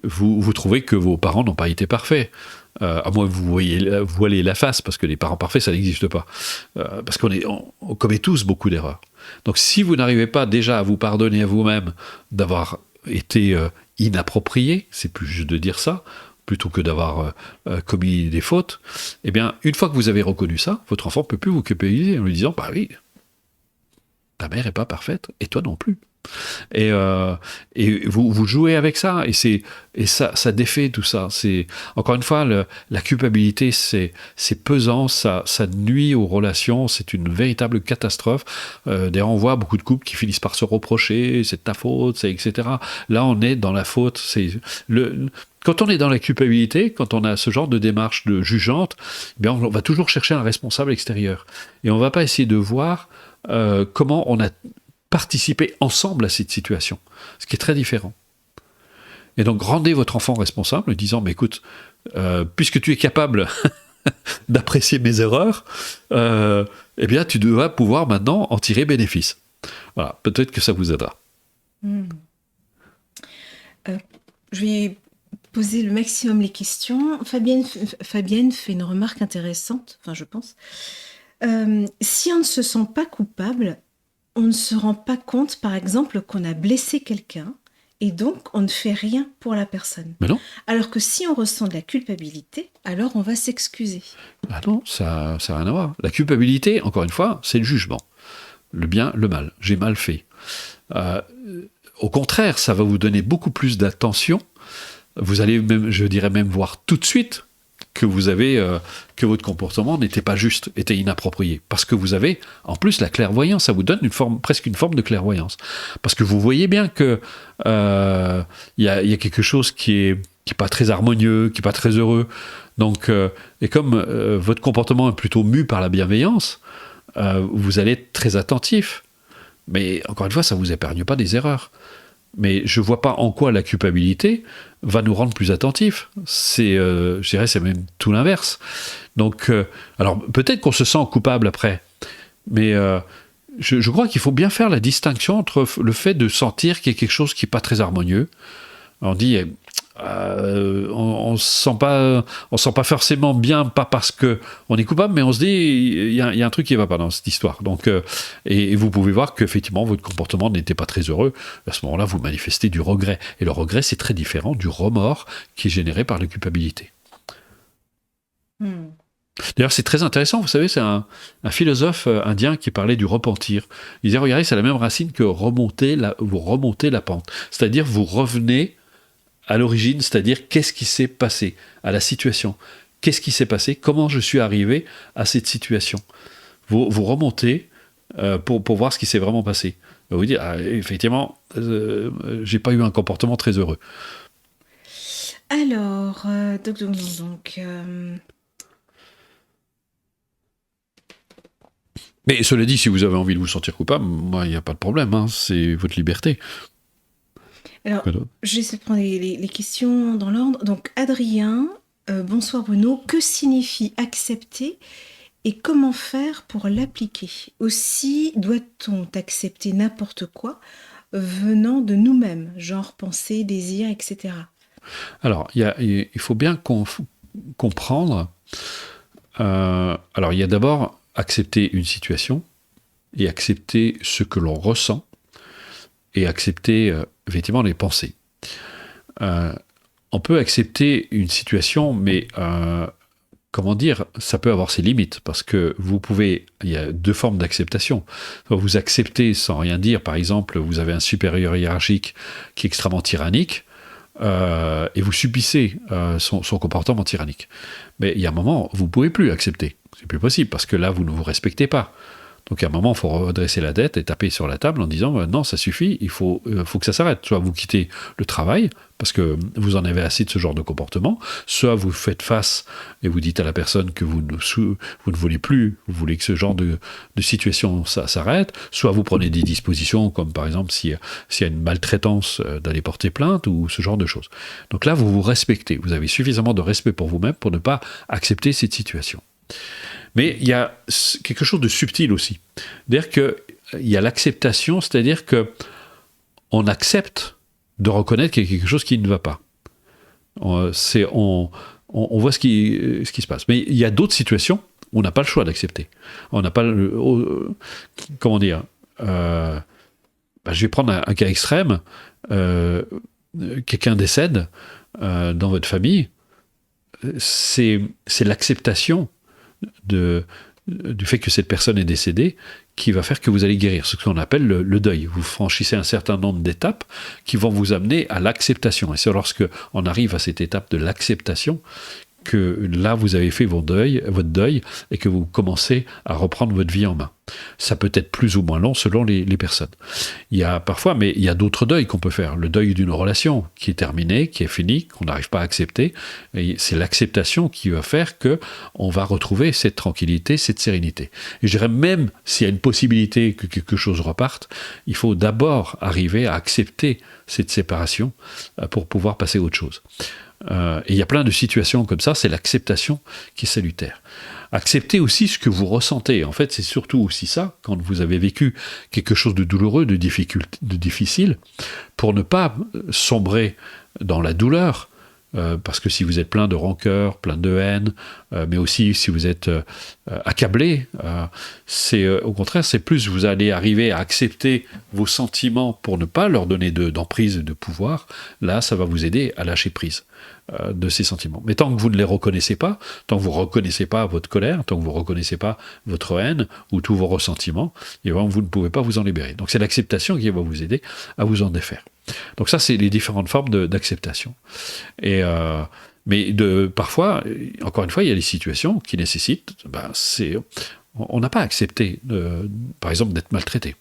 vous trouvez que vos parents n'ont pas été parfaits. À moins que vous voilez la face, parce que les parents parfaits, ça n'existe pas. Parce on commet tous beaucoup d'erreurs. Donc si vous n'arrivez pas déjà à vous pardonner à vous-même d'avoir été inapproprié, c'est plus juste de dire ça, plutôt que d'avoir commis des fautes, eh bien, une fois que vous avez reconnu ça, votre enfant ne peut plus vous culpabiliser en lui disant « Bah oui, ta mère n'est pas parfaite, et toi non plus. » Et vous jouez avec ça, et ça défait tout ça. Encore une fois, la culpabilité, c'est pesant, ça nuit aux relations, c'est une véritable catastrophe. D'ailleurs, on voit beaucoup de couples qui finissent par se reprocher, c'est de ta faute, etc. Là, on est dans la faute. Quand on est dans la culpabilité, quand on a ce genre de démarche jugeante, eh bien, on va toujours chercher un responsable extérieur. Et on ne va pas essayer de voir comment on a participé ensemble à cette situation, ce qui est très différent. Et donc, rendez votre enfant responsable en disant, mais écoute, puisque tu es capable d'apprécier mes erreurs, eh bien, tu dois pouvoir maintenant en tirer bénéfice. Voilà, peut-être que ça vous aidera. Je vais poser le maximum les questions. Fabienne fait une remarque intéressante, enfin je pense. Si on ne se sent pas coupable, on ne se rend pas compte, par exemple, qu'on a blessé quelqu'un, et donc on ne fait rien pour la personne. Mais non. Alors que si on ressent de la culpabilité, alors on va s'excuser. Ah non, ça n'a rien à voir. La culpabilité, encore une fois, c'est le jugement. Le bien, le mal. J'ai mal fait. Au contraire, ça va vous donner beaucoup plus d'attention. Vous allez même, je dirais même, voir tout de suite que que votre comportement n'était pas juste, était inapproprié. Parce que vous avez, en plus, la clairvoyance. Ça vous donne presque une forme de clairvoyance. Parce que vous voyez bien que y a quelque chose qui est pas très harmonieux, qui est pas très heureux. Donc, et comme votre comportement est plutôt mu par la bienveillance, vous allez être très attentif. Mais encore une fois, ça ne vous épargne pas des erreurs. Mais je ne vois pas en quoi la culpabilité va nous rendre plus attentifs. Je dirais, c'est même tout l'inverse. Donc, alors peut-être qu'on se sent coupable après, mais je crois qu'il faut bien faire la distinction entre le fait de sentir qu'il y a quelque chose qui n'est pas très harmonieux. On dit, on se sent pas forcément bien, pas parce que on est coupable, mais on se dit il y a un truc qui va pas dans cette histoire. Donc, et vous pouvez voir qu'effectivement votre comportement n'était pas très heureux. À ce moment-là, vous manifestez du regret, et le regret c'est très différent du remords qui est généré par la culpabilité. D'ailleurs, c'est très intéressant, vous savez, c'est un philosophe indien qui parlait du repentir. Il disait, regardez, c'est la même racine que vous remontez la pente. C'est-à-dire, vous revenez à l'origine, c'est-à-dire, qu'est-ce qui s'est passé à la situation? Qu'est-ce qui s'est passé? Comment je suis arrivé à cette situation? Vous remontez pour voir ce qui s'est vraiment passé. Vous dites, effectivement, j'ai pas eu un comportement très heureux. Alors, Mais cela dit, si vous avez envie de vous sentir coupable, moi, il n'y a pas de problème, hein, c'est votre liberté. Alors, j'essaie de prendre les questions dans l'ordre. Donc, Adrien, bonsoir Bruno, que signifie accepter et comment faire pour l'appliquer? Aussi, doit-on accepter n'importe quoi venant de nous-mêmes, genre pensée, désir, etc. Alors, il faut bien comprendre. Alors, il y a d'abord accepter une situation et accepter ce que l'on ressent et accepter effectivement les pensées. On peut accepter une situation, mais comment dire, ça peut avoir ses limites, parce que il y a deux formes d'acceptation. Vous acceptez sans rien dire, par exemple, vous avez un supérieur hiérarchique qui est extrêmement tyrannique, et vous subissez son comportement tyrannique. Mais il y a un moment, vous ne pouvez plus accepter. C'est plus possible, parce que là, vous ne vous respectez pas. Donc à un moment, il faut redresser la tête et taper sur la table en disant non, ça suffit, il faut que ça s'arrête. Soit vous quittez le travail, parce que vous en avez assez de ce genre de comportement, soit vous faites face et vous dites à la personne que vous ne voulez plus, vous voulez que ce genre de situation ça s'arrête, soit vous prenez des dispositions, comme par exemple s'il y a une maltraitance, d'aller porter plainte ou ce genre de choses. Donc là, vous vous respectez, vous avez suffisamment de respect pour vous-même pour ne pas accepter cette situation. Mais il y a quelque chose de subtil aussi. C'est-à-dire qu'il y a l'acceptation, c'est-à-dire qu'on accepte de reconnaître qu'il y a quelque chose qui ne va pas. On voit ce qui se passe. Mais il y a d'autres situations où on n'a pas le choix d'accepter. On n'a pas comment dire je vais prendre un cas extrême. Quelqu'un décède dans votre famille. C'est l'acceptation du fait que cette personne est décédée qui va faire que vous allez guérir, ce qu'on appelle le deuil. Vous franchissez un certain nombre d'étapes qui vont vous amener à l'acceptation. Et c'est lorsque on arrive à cette étape de l'acceptation que là, vous avez fait votre deuil, et que vous commencez à reprendre votre vie en main. Ça peut être plus ou moins long selon les personnes. Il y a parfois, mais il y a d'autres deuils qu'on peut faire. Le deuil d'une relation qui est terminée, qui est finie, qu'on n'arrive pas à accepter. Et c'est l'acceptation qui va faire qu'on va retrouver cette tranquillité, cette sérénité. Et je dirais même s'il y a une possibilité que quelque chose reparte, il faut d'abord arriver à accepter cette séparation pour pouvoir passer à autre chose. Et il y a plein de situations comme ça, c'est l'acceptation qui est salutaire. Acceptez aussi ce que vous ressentez. En fait, c'est surtout aussi ça, quand vous avez vécu quelque chose de douloureux, de difficile, pour ne pas sombrer dans la douleur, parce que si vous êtes plein de rancœur, plein de haine, mais aussi si vous êtes accablé, au contraire, c'est plus vous allez arriver à accepter vos sentiments pour ne pas leur donner d'emprise et de pouvoir. Là, ça va vous aider à lâcher prise de ces sentiments. Mais tant que vous ne les reconnaissez pas, tant que vous ne reconnaissez pas votre colère, tant que vous ne reconnaissez pas votre haine ou tous vos ressentiments, et bien, vous ne pouvez pas vous en libérer. Donc c'est l'acceptation qui va vous aider à vous en défaire. Donc ça, c'est les différentes formes d'acceptation. Mais parfois, encore une fois, il y a des situations qui nécessitent, on n'a pas accepté, par exemple, d'être maltraité.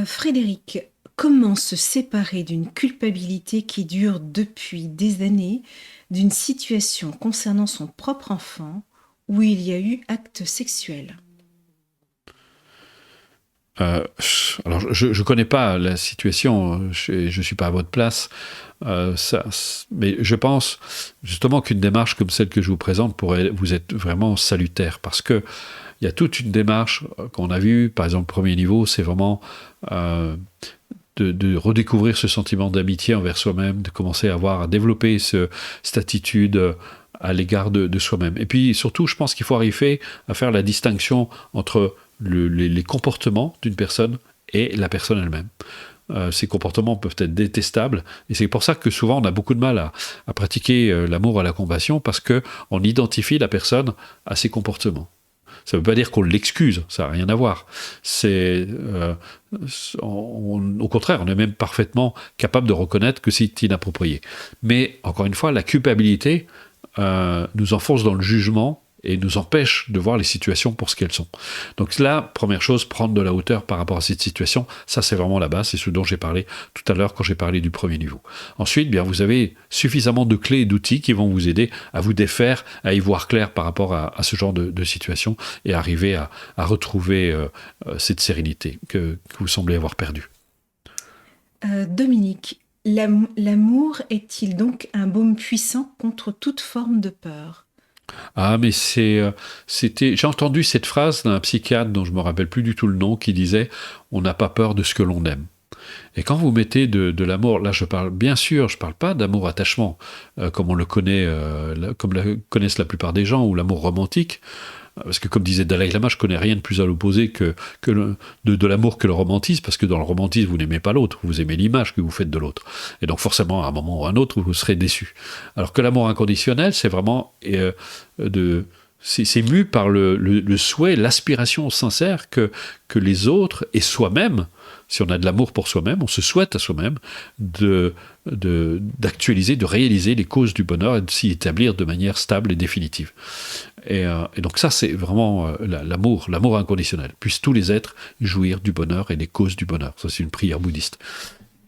Frédéric, comment se séparer d'une culpabilité qui dure depuis des années, d'une situation concernant son propre enfant où il y a eu acte sexuel ? Alors, je ne connais pas la situation, je ne suis pas à votre place, mais je pense justement qu'une démarche comme celle que je vous présente pourrait vous être vraiment salutaire, parce qu'il y a toute une démarche qu'on a vue, par exemple, premier niveau, c'est vraiment de redécouvrir ce sentiment d'amitié envers soi-même, de commencer à développer cette attitude à l'égard de soi-même. Et puis surtout, je pense qu'il faut arriver à faire la distinction entre les comportements d'une personne et la personne elle-même. Ces comportements peuvent être détestables, et c'est pour ça que souvent on a beaucoup de mal à pratiquer l'amour à la compassion, parce qu'on identifie la personne à ses comportements. Ça ne veut pas dire qu'on l'excuse, ça n'a rien à voir. Au contraire, on est même parfaitement capable de reconnaître que c'est inapproprié. Mais encore une fois, la culpabilité nous enfonce dans le jugement et nous empêche de voir les situations pour ce qu'elles sont. Donc là, première chose, prendre de la hauteur par rapport à cette situation, ça c'est vraiment la base, c'est ce dont j'ai parlé tout à l'heure quand j'ai parlé du premier niveau. Ensuite, bien, vous avez suffisamment de clés et d'outils qui vont vous aider à vous défaire, à y voir clair par rapport à ce genre de situation, et arriver à retrouver cette sérénité que vous semblez avoir perdue. Dominique, l'amour est-il donc un baume puissant contre toute forme de peur ? Ah, mais c'était. J'ai entendu cette phrase d'un psychiatre dont je me rappelle plus du tout le nom, qui disait « On n'a pas peur de ce que l'on aime ». Et quand vous mettez de l'amour, là je parle pas d'amour-attachement, comme on le connaît, comme le connaissent la plupart des gens, ou l'amour romantique, parce que comme disait Dalai Lama, je connais rien de plus à l'opposé que de l'amour que le romantisme, parce que dans le romantisme, vous n'aimez pas l'autre, vous aimez l'image que vous faites de l'autre. Et donc forcément, à un moment ou à un autre, vous serez déçu. Alors que l'amour inconditionnel, c'est vraiment c'est mu par le souhait, l'aspiration sincère que les autres et soi-même, si on a de l'amour pour soi-même, on se souhaite à soi-même d'actualiser, de réaliser les causes du bonheur et de s'y établir de manière stable et définitive. Et donc ça, c'est vraiment l'amour inconditionnel. Puissent tous les êtres jouir du bonheur et des causes du bonheur. Ça, c'est une prière bouddhiste.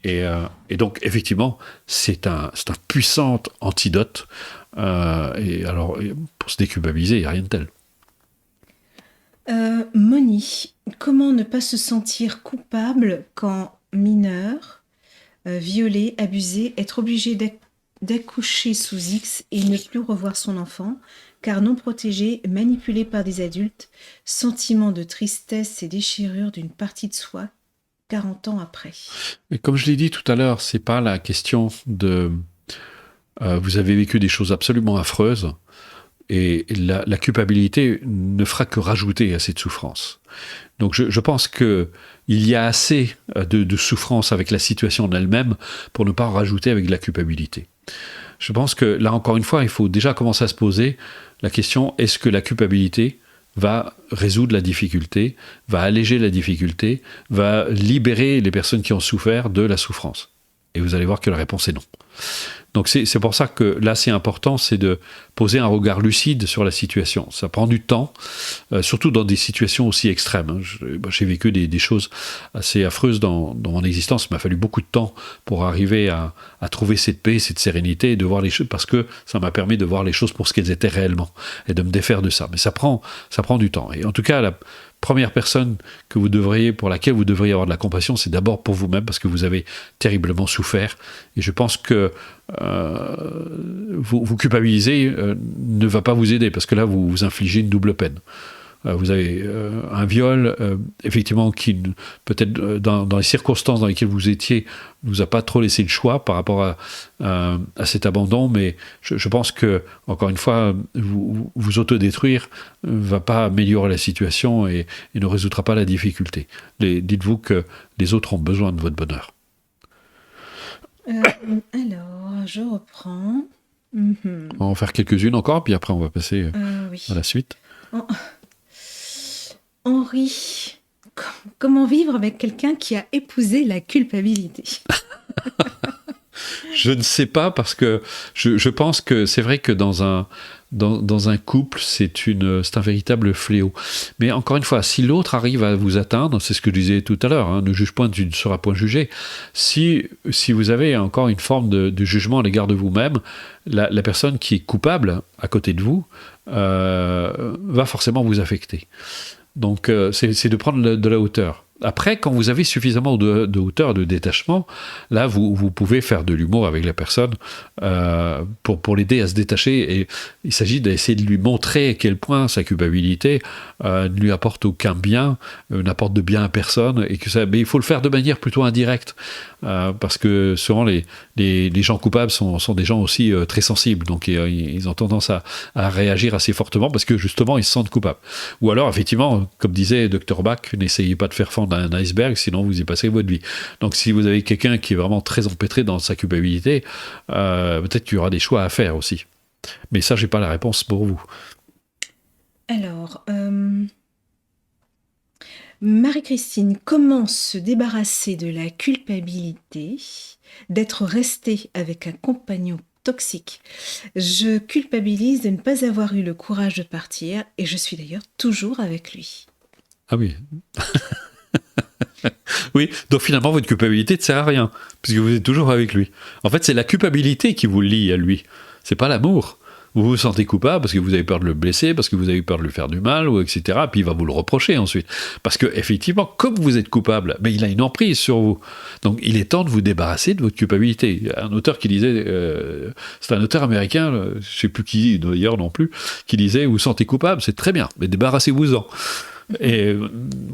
Et donc, effectivement, c'est un puissant antidote. Et alors, pour se déculpabiliser, il n'y a rien de tel. Moni, comment ne pas se sentir coupable quand mineur, violé, abusé, être obligé d'accoucher sous X et ne plus revoir son enfant, car non protégé, manipulé par des adultes, sentiment de tristesse et déchirure d'une partie de soi 40 ans après. Et comme je l'ai dit tout à l'heure, c'est pas la question de vous avez vécu des choses absolument affreuses, et la culpabilité ne fera que rajouter à cette souffrance. Donc je pense qu'il y a assez de souffrance avec la situation en elle-même pour ne pas en rajouter avec de la culpabilité. Je pense que là, encore une fois, il faut déjà commencer à se poser la question, est-ce que la culpabilité va résoudre la difficulté, va alléger la difficulté, va libérer les personnes qui ont souffert de la souffrance? Et vous allez voir que la réponse est non. Donc c'est pour ça que là, c'est important, c'est de poser un regard lucide sur la situation. Ça prend du temps, surtout dans des situations aussi extrêmes. Hein. J'ai vécu des choses assez affreuses dans mon existence. Il m'a fallu beaucoup de temps pour arriver à trouver cette paix, cette sérénité, et de voir les choses, parce que ça m'a permis de voir les choses pour ce qu'elles étaient réellement, et de me défaire de ça. Mais ça prend du temps. Et en tout cas, la première personne pour laquelle vous devriez avoir de la compassion, c'est d'abord pour vous-même, parce que vous avez terriblement souffert. Et je pense que vous culpabiliser ne va pas vous aider, parce que là, vous infligez une double peine. Vous avez un viol, effectivement, qui peut-être dans les circonstances dans lesquelles vous étiez, ne vous a pas trop laissé le choix par rapport à cet abandon, mais je pense que, encore une fois, vous autodétruire ne va pas améliorer la situation et ne résoudra pas la difficulté. Dites-vous que les autres ont besoin de votre bonheur. Alors, je reprends. On va en faire quelques-unes encore, puis après on va passer Oui. à la suite. Henri, comment vivre avec quelqu'un qui a épousé la culpabilité? Je ne sais pas, parce que je pense que c'est vrai que dans un couple, c'est un véritable fléau. Mais encore une fois, si l'autre arrive à vous atteindre, c'est ce que je disais tout à l'heure, hein, ne juge point, tu ne seras point jugé. Si vous avez encore une forme de jugement à l'égard de vous-même, la personne qui est coupable à côté de vous va forcément vous affecter. Donc c'est de prendre de la hauteur. Après, quand vous avez suffisamment de hauteur, de détachement, là, vous pouvez faire de l'humour avec la personne pour l'aider à se détacher. Et il s'agit d'essayer de lui montrer à quel point sa culpabilité ne lui apporte aucun bien, n'apporte de bien à personne. Mais il faut le faire de manière plutôt indirecte, parce que souvent les gens coupables sont des gens aussi très sensibles. Donc ils ont tendance à réagir assez fortement parce que justement ils se sentent coupables. Ou alors, effectivement, comme disait Dr Bach, n'essayez pas de faire fondre un iceberg, sinon vous y passez votre vie. Donc si vous avez quelqu'un qui est vraiment très empêtré dans sa culpabilité, peut-être qu'il y aura des choix à faire aussi. Mais ça, j'ai pas la réponse pour vous. Alors, Marie-Christine, comment se débarrasser de la culpabilité d'être restée avec un compagnon toxique? Je culpabilise de ne pas avoir eu le courage de partir et je suis d'ailleurs toujours avec lui. Ah oui. Oui, donc finalement votre culpabilité ne sert à rien, puisque vous êtes toujours avec lui. En fait, c'est la culpabilité qui vous lie à lui, c'est pas l'amour. Vous vous sentez coupable parce que vous avez peur de le blesser, parce que vous avez peur de lui faire du mal, ou etc. Puis il va vous le reprocher ensuite. Parce que effectivement, comme vous êtes coupable, mais il a une emprise sur vous. Donc il est temps de vous débarrasser de votre culpabilité. Il y a un auteur qui disait, c'est un auteur américain, je ne sais plus qui d'ailleurs non plus, qui disait, vous vous sentez coupable, c'est très bien, mais débarrassez-vous-en. Et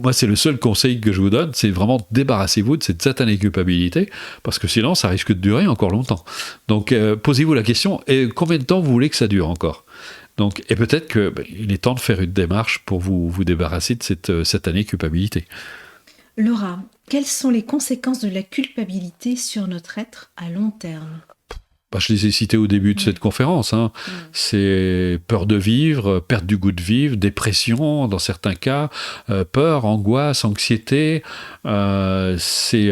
moi, c'est le seul conseil que je vous donne, c'est vraiment débarrassez-vous de cette satanée culpabilité, parce que sinon, ça risque de durer encore longtemps. Donc, posez-vous la question, et combien de temps vous voulez que ça dure encore ? Donc, et peut-être qu'il est temps de faire une démarche pour vous débarrasser de cette satanée culpabilité. Laura, quelles sont les conséquences de la culpabilité sur notre être à long terme ? Je les ai cités au début de cette conférence. Hein. C'est peur de vivre, perte du goût de vivre, dépression dans certains cas, peur, angoisse, anxiété, c'est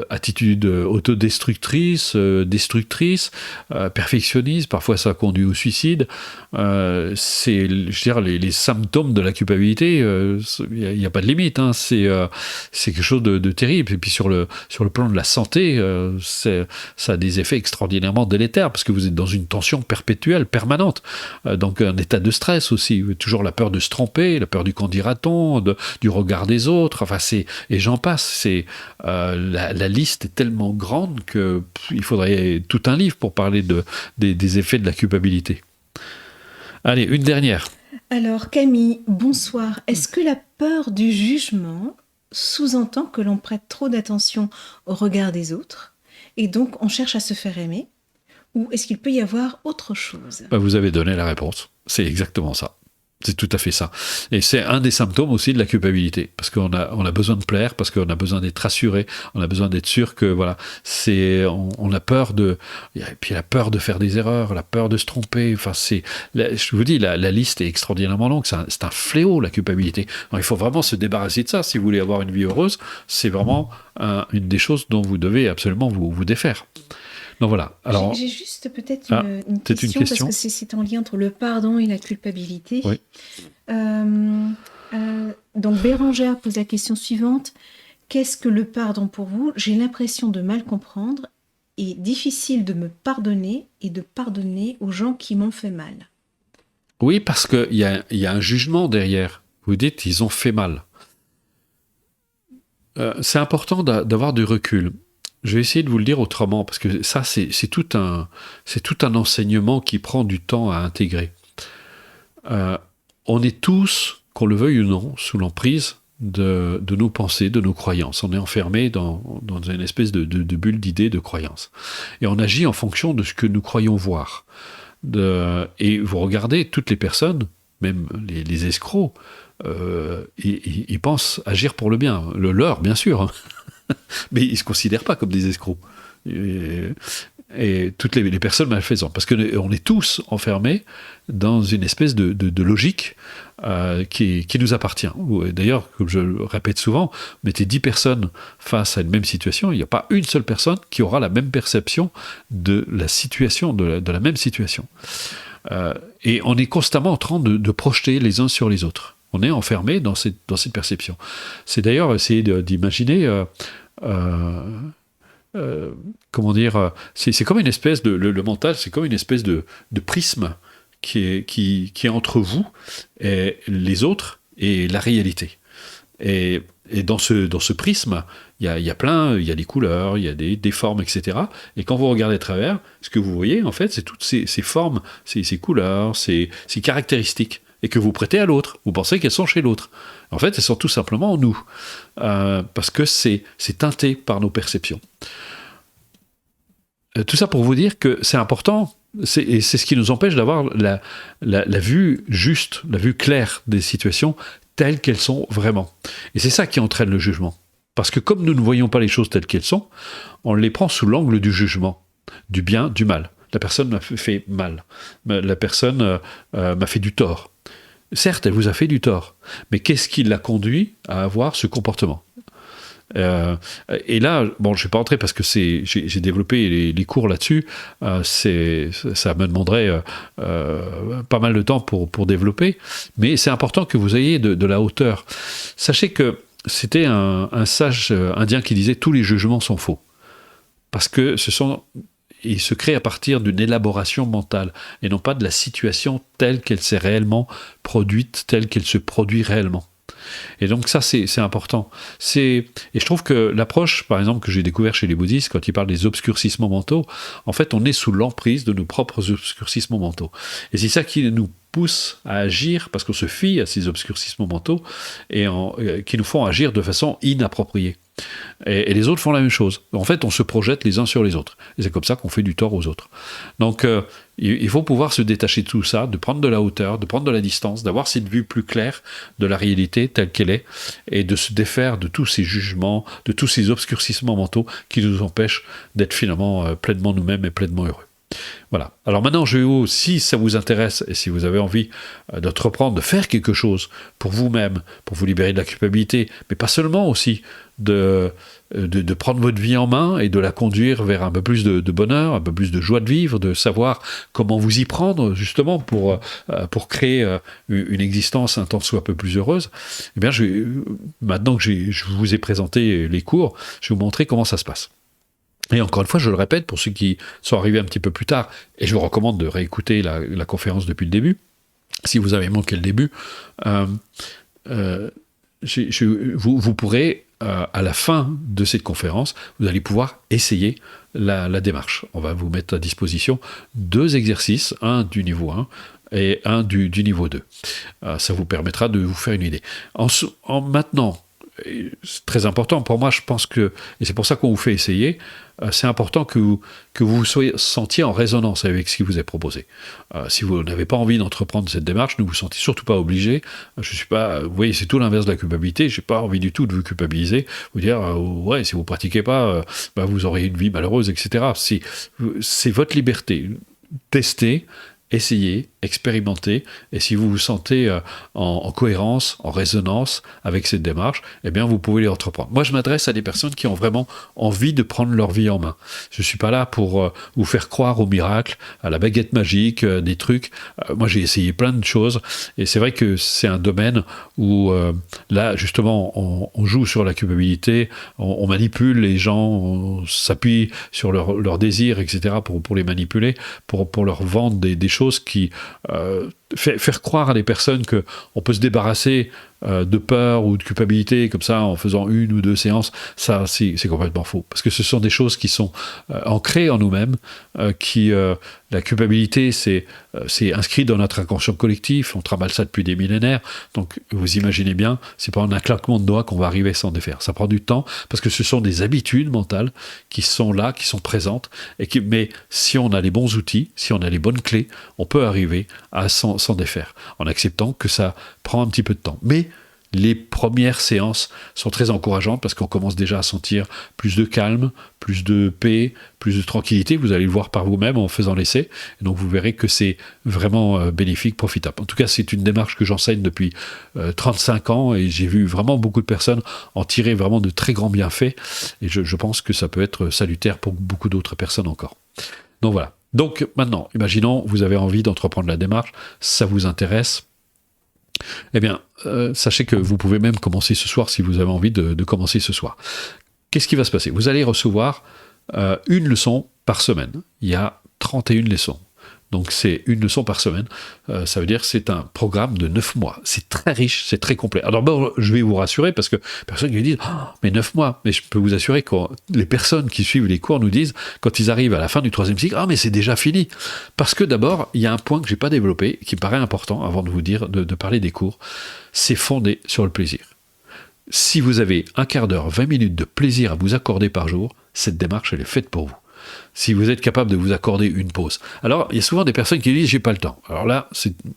attitude autodestructrice, destructrice, perfectionniste, parfois ça conduit au suicide. C'est, je veux dire, les symptômes de la culpabilité, il n'y a pas de limite. Hein. C'est quelque chose de terrible. Et puis sur le plan de la santé, ça a des effets extraordinairement délétères parce que vous êtes dans une tension perpétuelle, permanente. Donc un état de stress aussi. Toujours la peur de se tromper, la peur du qu'en dira-t-on, du regard des autres. Enfin, et j'en passe. La liste est tellement grande qu'il faudrait tout un livre pour parler des effets de la culpabilité. Allez, une dernière. Alors Camille, bonsoir. Est-ce que la peur du jugement sous-entend que l'on prête trop d'attention au regard des autres et donc on cherche à se faire aimer? Ou est-ce qu'il peut y avoir autre chose? Vous avez donné la réponse. C'est exactement ça. C'est tout à fait ça. Et c'est un des symptômes aussi de la culpabilité. Parce qu'on a besoin de plaire, parce qu'on a besoin d'être rassuré, on a besoin d'être sûr que, voilà, on a peur et puis la peur de faire des erreurs, la peur de se tromper. Enfin, je vous dis, la liste est extraordinairement longue. C'est un fléau, la culpabilité. Alors, il faut vraiment se débarrasser de ça. Si vous voulez avoir une vie heureuse, c'est vraiment une des choses dont vous devez absolument vous défaire. Donc voilà. Alors, J'ai juste peut-être une peut-être une question, parce question. que c'est en lien entre le pardon et la culpabilité. Oui. Donc Bérangère pose la question suivante. Qu'est-ce que le pardon pour vous? J'ai l'impression de mal comprendre et difficile de me pardonner et de pardonner aux gens qui m'ont fait mal. Oui, parce qu'il y a un jugement derrière. Vous dites, ils ont fait mal. C'est important d'avoir du recul. Je vais essayer de vous le dire autrement, parce que ça, c'est tout un enseignement qui prend du temps à intégrer. On est tous, qu'on le veuille ou non, sous l'emprise de nos pensées, de nos croyances. On est enfermé dans une espèce de bulle d'idées, de croyances. Et on agit en fonction de ce que nous croyons voir. Et vous regardez toutes les personnes, même les escrocs, ils pensent agir pour le bien. Le leur, bien sûr, hein. Mais ils ne se considèrent pas comme des escrocs. Et toutes les personnes malfaisantes. Parce qu'on est tous enfermés dans une espèce de logique qui nous appartient. D'ailleurs, comme je le répète souvent, mettez 10 personnes face à une même situation, il n'y a pas une seule personne qui aura la même perception de la situation, de la même situation. Et on est constamment en train de projeter les uns sur les autres. On est enfermé dans cette perception. C'est d'ailleurs essayer d'imaginer... comment dire, c'est comme une espèce le mental, c'est comme une espèce de prisme qui est entre vous et les autres et la réalité. Et dans ce prisme, il y a des couleurs, il y a des formes, etc. Et quand vous regardez à travers, ce que vous voyez, en fait, c'est toutes ces formes, ces couleurs, ces caractéristiques, et que vous prêtez à l'autre. Vous pensez qu'elles sont chez l'autre. En fait, elles sont tout simplement en nous. Parce que c'est teinté par nos perceptions. Tout ça pour vous dire que c'est important, et c'est ce qui nous empêche d'avoir la vue juste, la vue claire des situations telles qu'elles sont vraiment. Et c'est ça qui entraîne le jugement. Parce que comme nous ne voyons pas les choses telles qu'elles sont, on les prend sous l'angle du jugement, du bien, du mal. La personne m'a fait mal. La personne m'a fait du tort. Certes, elle vous a fait du tort, mais qu'est-ce qui l'a conduit à avoir ce comportement ? Et là, bon, je ne vais pas entrer parce que j'ai développé les cours là-dessus. Ça me demanderait pas mal de temps pour développer, mais c'est important que vous ayez de la hauteur. Sachez que c'était un sage indien qui disait « tous les jugements sont faux », parce que ils se créent à partir d'une élaboration mentale et non pas de la situation telle qu'elle s'est réellement produite, telle qu'elle se produit réellement. Et donc ça, c'est important. Et je trouve que l'approche, par exemple, que j'ai découvert chez les bouddhistes, quand ils parlent des obscurcissements mentaux, en fait, on est sous l'emprise de nos propres obscurcissements mentaux. Et c'est ça qui nous pousse à agir, parce qu'on se fie à ces obscurcissements mentaux, et qui nous font agir de façon inappropriée. Et les autres font la même chose. En fait, on se projette les uns sur les autres. Et c'est comme ça qu'on fait du tort aux autres. Donc, il faut pouvoir se détacher de tout ça, de prendre de la hauteur, de prendre de la distance, d'avoir cette vue plus claire de la réalité telle qu'elle est, et de se défaire de tous ces jugements, de tous ces obscurcissements mentaux qui nous empêchent d'être finalement pleinement nous-mêmes et pleinement heureux. Voilà. Alors maintenant, si ça vous intéresse et si vous avez envie d'entreprendre, de faire quelque chose pour vous-même, pour vous libérer de la culpabilité, mais pas seulement aussi de prendre votre vie en main et de la conduire vers un peu plus de bonheur, un peu plus de joie de vivre, de savoir comment vous y prendre justement pour créer une existence un tant soit peu plus heureuse, eh bien, maintenant que je vous ai présenté les cours, je vais vous montrer comment ça se passe. Et encore une fois, je le répète, pour ceux qui sont arrivés un petit peu plus tard, et je vous recommande de réécouter la conférence depuis le début, si vous avez manqué le début, vous pourrez, à la fin de cette conférence, vous allez pouvoir essayer la démarche. On va vous mettre à disposition 2 exercices, un du niveau 1 et un du niveau 2. Ça vous permettra de vous faire une idée. Maintenant, c'est très important pour moi, je pense que, et c'est pour ça qu'on vous fait essayer, c'est important que vous vous sentiez en résonance avec ce qui vous est proposé. Si vous n'avez pas envie d'entreprendre cette démarche, ne vous sentez surtout pas obligé. Je suis pas, vous voyez, c'est tout l'inverse de la culpabilité. J'ai pas envie du tout de vous culpabiliser, vous dire ouais, si vous pratiquez pas, vous aurez une vie malheureuse, etc. C'est votre liberté. Testez essayez, expérimentez, et si vous vous sentez en cohérence, en résonance avec cette démarche, eh bien vous pouvez les entreprendre. Moi je m'adresse à des personnes qui ont vraiment envie de prendre leur vie en main. Je ne suis pas là pour vous faire croire au miracle, à la baguette magique, des trucs. Moi j'ai essayé plein de choses, et c'est vrai que c'est un domaine où là justement on joue sur la culpabilité, on manipule les gens, on s'appuie sur leur désir, etc. pour les manipuler, pour leur vendre des choses qui faire croire à des personnes qu'on peut se débarrasser de peur ou de culpabilité comme ça en faisant 1 ou 2 séances, ça c'est complètement faux, parce que ce sont des choses qui sont ancrées en nous-mêmes, la culpabilité c'est inscrit dans notre inconscient collectif, on travaille ça depuis des millénaires, donc vous imaginez bien, c'est pas en un claquement de doigts qu'on va arriver à s'en défaire, ça prend du temps, parce que ce sont des habitudes mentales qui sont là, qui sont présentes, mais si on a les bons outils, si on a les bonnes clés, on peut arriver à s'en défaire, en acceptant que ça prend un petit peu de temps. Mais les premières séances sont très encourageantes parce qu'on commence déjà à sentir plus de calme, plus de paix, plus de tranquillité. Vous allez le voir par vous-même en faisant l'essai. Et donc vous verrez que c'est vraiment bénéfique, profitable. En tout cas, c'est une démarche que j'enseigne depuis 35 ans et j'ai vu vraiment beaucoup de personnes en tirer vraiment de très grands bienfaits. Et je pense que ça peut être salutaire pour beaucoup d'autres personnes encore. Donc voilà. Donc maintenant, imaginons, vous avez envie d'entreprendre la démarche, ça vous intéresse. Eh bien, sachez que vous pouvez même commencer ce soir si vous avez envie de commencer ce soir. Qu'est-ce qui va se passer? Vous allez recevoir une leçon par semaine. Il y a 31 leçons. Donc c'est une leçon par semaine. Ça veut dire que c'est un programme de 9 mois. C'est très riche, c'est très complet. Alors bon, je vais vous rassurer parce que personne qui me dit mais 9 mois. Mais je peux vous assurer que les personnes qui suivent les cours nous disent, quand ils arrivent à la fin du 3e cycle, mais c'est déjà fini. Parce que d'abord, il y a un point que je n'ai pas développé, qui me paraît important avant de vous dire, de parler des cours. C'est fondé sur le plaisir. Si vous avez un quart d'heure, 20 minutes de plaisir à vous accorder par jour, cette démarche, elle est faite pour vous. Si vous êtes capable de vous accorder une pause. Alors, il y a souvent des personnes qui disent « j'ai pas le temps ». Alors là,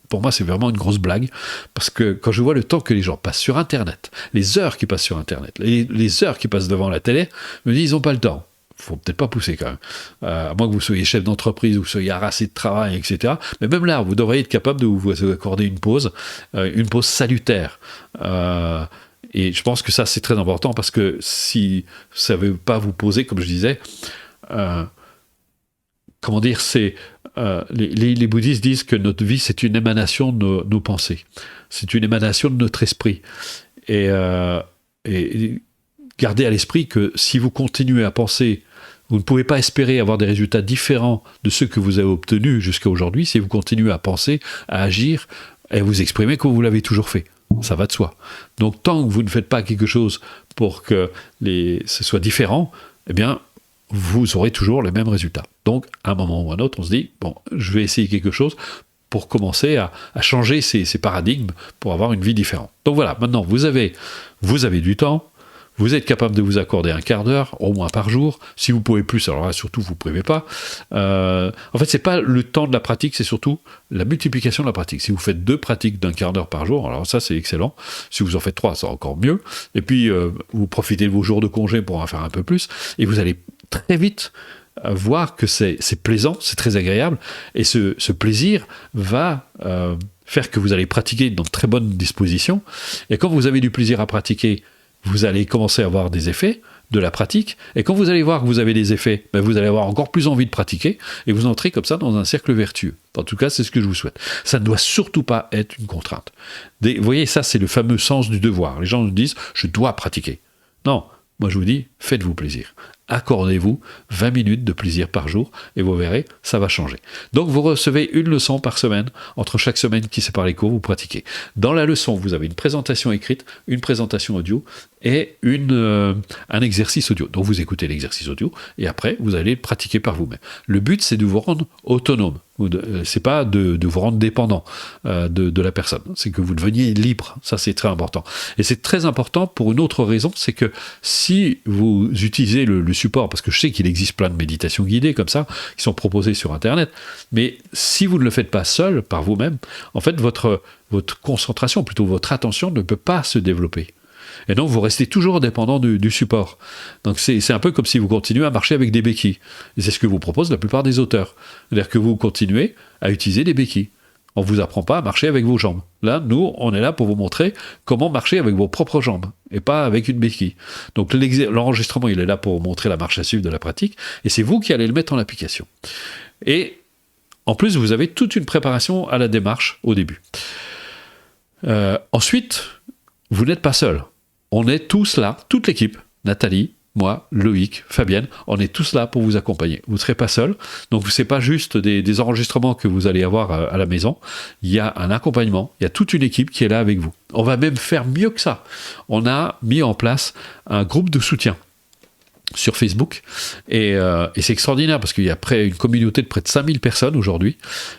pour moi, c'est vraiment une grosse blague, parce que quand je vois le temps que les gens passent sur Internet, les heures qu'ils passent sur Internet, les heures qu'ils passent devant la télé, je me dis « ils n'ont pas le temps ». Faut peut-être pas pousser quand même. À moins que vous soyez chef d'entreprise, vous soyez harassé de travail, etc. Mais même là, vous devriez être capable de vous accorder une pause salutaire. Et je pense que ça, c'est très important, parce que si ça ne veut pas vous poser, comme je disais, comment dire, les bouddhistes disent que notre vie, c'est une émanation de nos pensées. C'est une émanation de notre esprit. Et gardez à l'esprit que si vous continuez à penser, vous ne pouvez pas espérer avoir des résultats différents de ceux que vous avez obtenus jusqu'à aujourd'hui si vous continuez à penser, à agir et à vous exprimer comme vous l'avez toujours fait. Ça va de soi. Donc tant que vous ne faites pas quelque chose pour que ce soit différent, eh bien, vous aurez toujours les mêmes résultats. Donc, à un moment ou à un autre, on se dit, bon, je vais essayer quelque chose pour commencer à changer ces paradigmes pour avoir une vie différente. Donc voilà, maintenant, vous avez du temps, vous êtes capable de vous accorder un quart d'heure, au moins par jour. Si vous pouvez plus, alors là, surtout, vous ne privez pas. En fait, ce n'est pas le temps de la pratique, c'est surtout la multiplication de la pratique. Si vous faites 2 pratiques d'un quart d'heure par jour, alors ça, c'est excellent. Si vous en faites 3, c'est encore mieux. Et puis, vous profitez de vos jours de congé pour en faire un peu plus. Et vous allez très vite voir que c'est plaisant, c'est très agréable. Et ce plaisir va faire que vous allez pratiquer dans de très bonnes dispositions. Et quand vous avez du plaisir à pratiquer, vous allez commencer à avoir des effets de la pratique, et quand vous allez voir que vous avez des effets, vous allez avoir encore plus envie de pratiquer, et vous entrez comme ça dans un cercle vertueux. En tout cas, c'est ce que je vous souhaite. Ça ne doit surtout pas être une contrainte. Vous voyez, ça, c'est le fameux sens du devoir. Les gens nous disent « je dois pratiquer ». Non, moi je vous dis, faites-vous plaisir. Accordez-vous 20 minutes de plaisir par jour et vous verrez, ça va changer. Donc vous recevez une leçon par semaine. Entre chaque semaine qui sépare les cours, vous pratiquez. Dans la leçon, vous avez une présentation écrite, une présentation audio et un exercice audio. Donc vous écoutez l'exercice audio et après, vous allez le pratiquer par vous-même. Le but, c'est de vous rendre autonome. C'est pas de vous rendre dépendant de la personne. C'est que vous deveniez libre. Ça, c'est très important. Et c'est très important pour une autre raison, c'est que si vous utilisez le support, parce que je sais qu'il existe plein de méditations guidées comme ça, qui sont proposées sur Internet, mais si vous ne le faites pas seul, par vous-même, en fait, votre concentration, plutôt votre attention, ne peut pas se développer. Et donc, vous restez toujours dépendant du support. Donc, c'est un peu comme si vous continuez à marcher avec des béquilles. Et c'est ce que vous proposent la plupart des auteurs. C'est-à-dire que vous continuez à utiliser des béquilles. On ne vous apprend pas à marcher avec vos jambes. Là, nous, on est là pour vous montrer comment marcher avec vos propres jambes et pas avec une béquille. Donc, l'enregistrement, il est là pour montrer la marche à suivre de la pratique et c'est vous qui allez le mettre en application. Et en plus, vous avez toute une préparation à la démarche au début. Ensuite, vous n'êtes pas seul. On est tous là, toute l'équipe, Nathalie, moi, Loïc, Fabienne, on est tous là pour vous accompagner. Vous ne serez pas seul. Donc, ce n'est pas juste des enregistrements que vous allez avoir à la maison. Il y a un accompagnement. Il y a toute une équipe qui est là avec vous. On va même faire mieux que ça. On a mis en place un groupe de soutien sur Facebook et c'est extraordinaire parce qu'il y a une communauté de près de 5000 personnes aujourd'hui.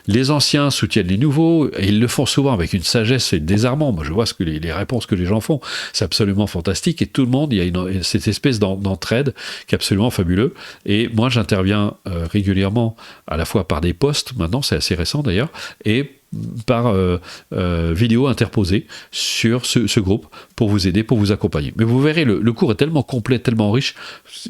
Les anciens soutiennent les nouveaux et ils le font souvent avec une sagesse et désarmant. Moi je vois les réponses que les gens font, c'est absolument fantastique et tout le monde, il y a cette espèce d'entraide qui est absolument fabuleux et moi j'interviens régulièrement à la fois par des posts, maintenant c'est assez récent d'ailleurs, et par vidéo interposée sur ce groupe pour vous aider, pour vous accompagner. Mais vous verrez, le cours est tellement complet, tellement riche,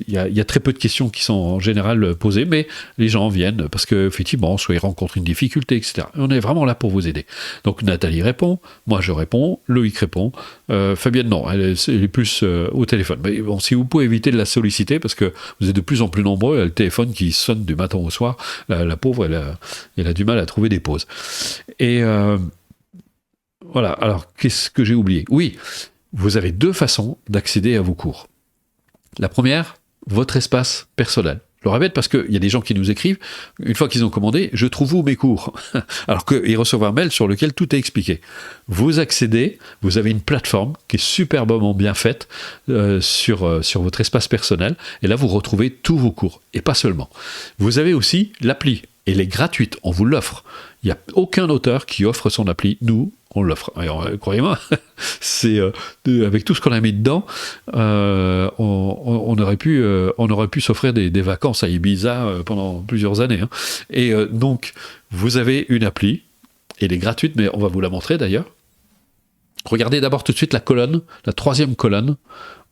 il y a très peu de questions qui sont en général posées, mais les gens viennent parce qu'effectivement, soit ils rencontrent une difficulté, etc. Et on est vraiment là pour vous aider. Donc Nathalie répond, moi je réponds, Loïc répond, Fabienne non, elle est plus au téléphone. Mais bon, si vous pouvez éviter de la solliciter, parce que vous êtes de plus en plus nombreux, elle a le téléphone qui sonne du matin au soir, la pauvre, elle a du mal à trouver des pauses. Et voilà, alors qu'est-ce que j'ai oublié ? Oui, vous avez 2 façons d'accéder à vos cours. La première, votre espace personnel. Je le répète parce qu'il y a des gens qui nous écrivent, une fois qu'ils ont commandé, je trouve où mes cours ? Alors qu'ils reçoivent un mail sur lequel tout est expliqué. Vous accédez, vous avez une plateforme qui est superbement bien faite sur votre espace personnel, et là vous retrouvez tous vos cours, et pas seulement. Vous avez aussi l'appli, et elle est gratuite, on vous l'offre. Il n'y a aucun auteur qui offre son appli, nous, on l'offre. Croyez-moi, c'est avec tout ce qu'on a mis dedans, on aurait pu s'offrir des vacances à Ibiza pendant plusieurs années. Hein. Et donc, vous avez une appli, elle est gratuite, mais on va vous la montrer d'ailleurs. Regardez d'abord tout de suite la colonne, la 3e colonne,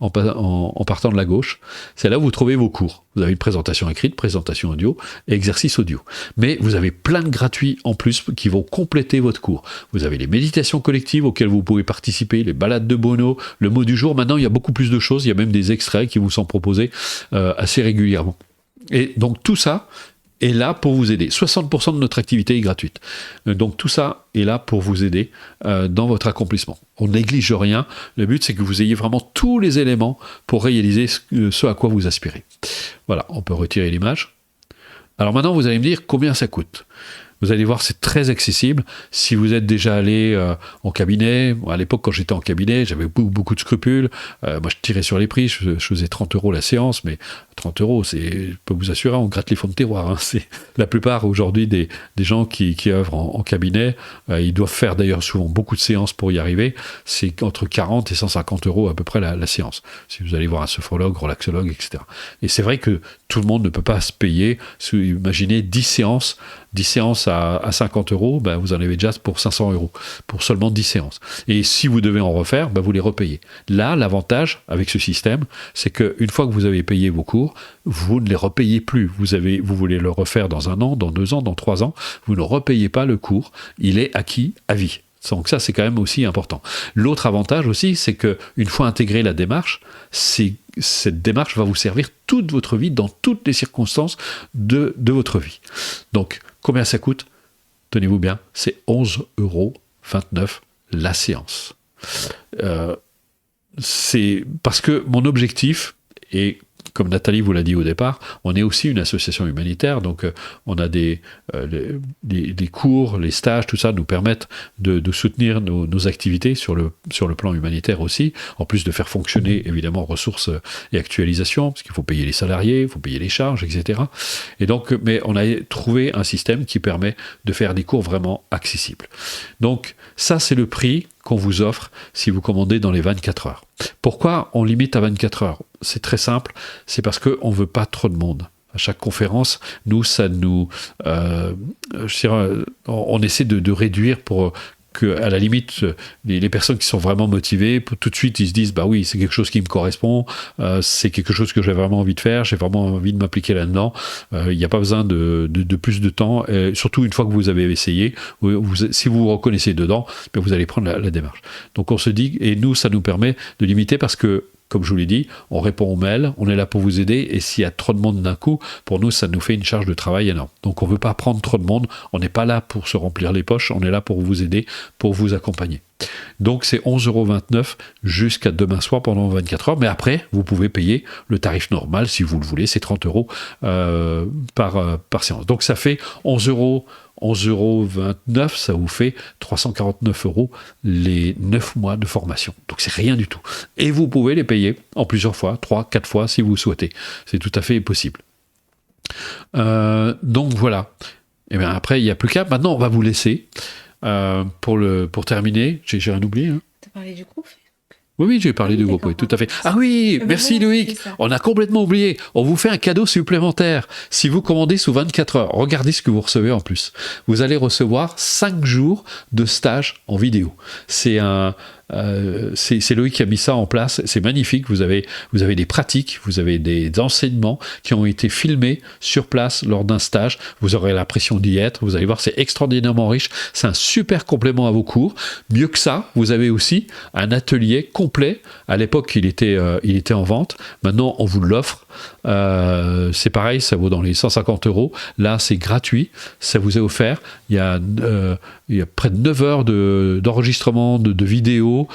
en partant de la gauche. C'est là où vous trouvez vos cours. Vous avez une présentation écrite, présentation audio et exercice audio. Mais vous avez plein de gratuits en plus qui vont compléter votre cours. Vous avez les méditations collectives auxquelles vous pouvez participer, les balades de Bono, le mot du jour. Maintenant, il y a beaucoup plus de choses. Il y a même des extraits qui vous sont proposés assez régulièrement. Et donc tout ça est là pour vous aider. 60% de notre activité est gratuite. Donc tout ça est là pour vous aider dans votre accomplissement. On ne néglige rien. Le but, c'est que vous ayez vraiment tous les éléments pour réaliser ce à quoi vous aspirez. Voilà, on peut retirer l'image. Alors maintenant, vous allez me dire combien ça coûte. Vous allez voir, c'est très accessible. Si vous êtes déjà allé en cabinet, à l'époque quand j'étais en cabinet, j'avais beaucoup de scrupules. Moi, je tirais sur les prix, je faisais 30 € la séance, mais 30 €, je peux vous assurer, on gratte les fonds de tiroir. Hein. C'est la plupart aujourd'hui des gens qui œuvrent en cabinet, ils doivent faire d'ailleurs souvent beaucoup de séances pour y arriver. C'est entre 40 et 150 € à peu près la séance. Si vous allez voir un sophrologue, relaxologue, etc. Et c'est vrai que tout le monde ne peut pas se payer. Imaginez 10 séances à 50 €, ben vous en avez déjà pour 500 € pour seulement 10 séances. Et si vous devez en refaire, ben vous les repayez. Là, l'avantage avec ce système, c'est qu'une fois que vous avez payé vos cours, vous ne les repayez plus. Vous voulez le refaire dans 1 an, dans 2 ans, dans 3 ans, vous ne repayez pas le cours. Il est acquis à vie. Donc ça, c'est quand même aussi important. L'autre avantage aussi, c'est qu'une fois intégrée la démarche, cette démarche va vous servir toute votre vie, dans toutes les circonstances de votre vie. Donc, combien ça coûte ? Tenez-vous bien, c'est 11,29 € la séance. C'est parce que mon objectif est, comme Nathalie vous l'a dit au départ, on est aussi une association humanitaire, donc on a des cours, les stages, tout ça nous permettent de soutenir nos activités sur le plan humanitaire aussi, en plus de faire fonctionner évidemment ressources et actualisation, parce qu'il faut payer les salariés, il faut payer les charges, etc. Et donc, mais on a trouvé un système qui permet de faire des cours vraiment accessibles. Donc ça, c'est le prix qu'on vous offre si vous commandez dans les 24 heures. Pourquoi on limite à 24 heures ? C'est très simple, c'est parce qu'on ne veut pas trop de monde. À chaque conférence, nous, on essaie de réduire pour à la limite, les personnes qui sont vraiment motivées, tout de suite, ils se disent, bah oui, c'est quelque chose qui me correspond, c'est quelque chose que j'ai vraiment envie de faire, j'ai vraiment envie de m'appliquer là-dedans. Il n'y a pas besoin de plus de temps, surtout une fois que vous avez essayé, si vous vous reconnaissez dedans, ben vous allez prendre la démarche. Donc on se dit, et nous, ça nous permet de limiter parce que, comme je vous l'ai dit, on répond aux mails, on est là pour vous aider, et s'il y a trop de monde d'un coup, pour nous, ça nous fait une charge de travail énorme. Donc on ne veut pas prendre trop de monde, on n'est pas là pour se remplir les poches, on est là pour vous aider, pour vous accompagner. Donc c'est 11,29 € jusqu'à demain soir pendant 24 heures, mais après, vous pouvez payer le tarif normal, si vous le voulez, c'est 30 € par séance. Donc ça fait 11,29 €, ça vous fait 349 € les 9 mois de formation. Donc c'est rien du tout. Et vous pouvez les payer en plusieurs fois, 3, 4 fois si vous souhaitez. C'est tout à fait possible. Donc voilà. Et bien après, il n'y a plus qu'à. Maintenant, on va vous laisser pour terminer. J'ai rien oublié. Hein. Tu as parlé du groupe ? Oui, j'ai parlé du groupe, oui, tout à fait. Ah oui, merci Loïc. On a complètement oublié. On vous fait un cadeau supplémentaire. Si vous commandez sous 24 heures, regardez ce que vous recevez en plus. Vous allez recevoir 5 jours de stage en vidéo. C'est Loïc qui a mis ça en place. C'est magnifique. Vous avez des pratiques, vous avez des enseignements qui ont été filmés sur place lors d'un stage. Vous aurez l'impression d'y être. Vous allez voir, c'est extraordinairement riche. C'est un super complément à vos cours. Mieux que ça, vous avez aussi un atelier complet. À l'époque, il était en vente. Maintenant, on vous l'offre. C'est pareil, ça vaut dans les 150 €. Là, c'est gratuit. Ça vous est offert. Il y a près de 9 heures d'enregistrement de vidéos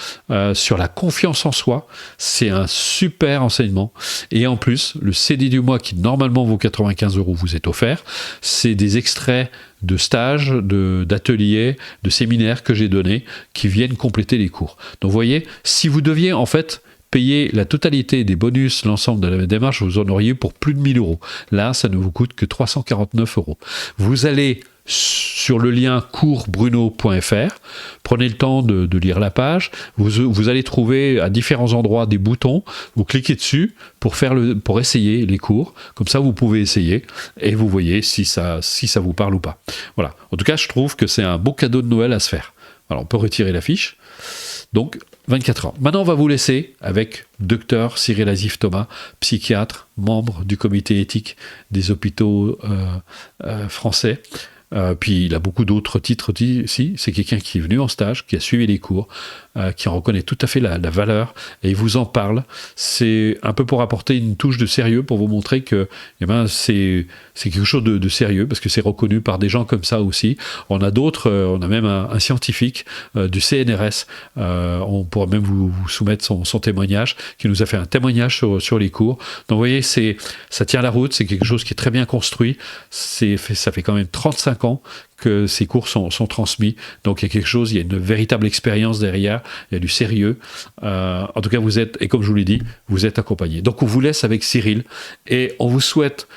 sur la confiance en soi. C'est un super enseignement. Et en plus, le CD du mois qui normalement vaut 95 € vous est offert. C'est des extraits de stages, d'ateliers, de séminaires que j'ai donnés qui viennent compléter les cours. Donc vous voyez, si vous deviez en fait payer la totalité des bonus, l'ensemble de la démarche, vous en auriez pour plus de 1 000 €. Là, ça ne vous coûte que 349 €. Vous allez sur le lien coursbruno.fr, prenez le temps de lire la page, vous allez trouver à différents endroits des boutons, vous cliquez dessus pour essayer les cours, comme ça vous pouvez essayer et vous voyez si ça vous parle ou pas. Voilà, en tout cas je trouve que c'est un beau cadeau de Noël à se faire. Alors on peut retirer la fiche, donc 24 heures. Maintenant on va vous laisser avec Dr Cyril Asif Thomas, psychiatre, membre du comité éthique des hôpitaux français. Puis il a beaucoup d'autres titres ici. C'est quelqu'un qui est venu en stage, qui a suivi les cours, qui en reconnaît tout à fait la valeur, et il vous en parle. C'est un peu pour apporter une touche de sérieux, pour vous montrer que c'est quelque chose de sérieux, parce que c'est reconnu par des gens comme ça aussi. On a d'autres, on a même un scientifique du CNRS, on pourra même vous soumettre son témoignage, qui nous a fait un témoignage sur les cours. Donc vous voyez, ça tient la route, c'est quelque chose qui est très bien construit. Ça fait quand même 35 ans que ces cours sont transmis, donc il y a quelque chose, il y a une véritable expérience derrière, il y a du sérieux. En tout cas, vous êtes, et comme je vous l'ai dit, vous êtes accompagné. Donc on vous laisse avec Cyril, et on vous souhaite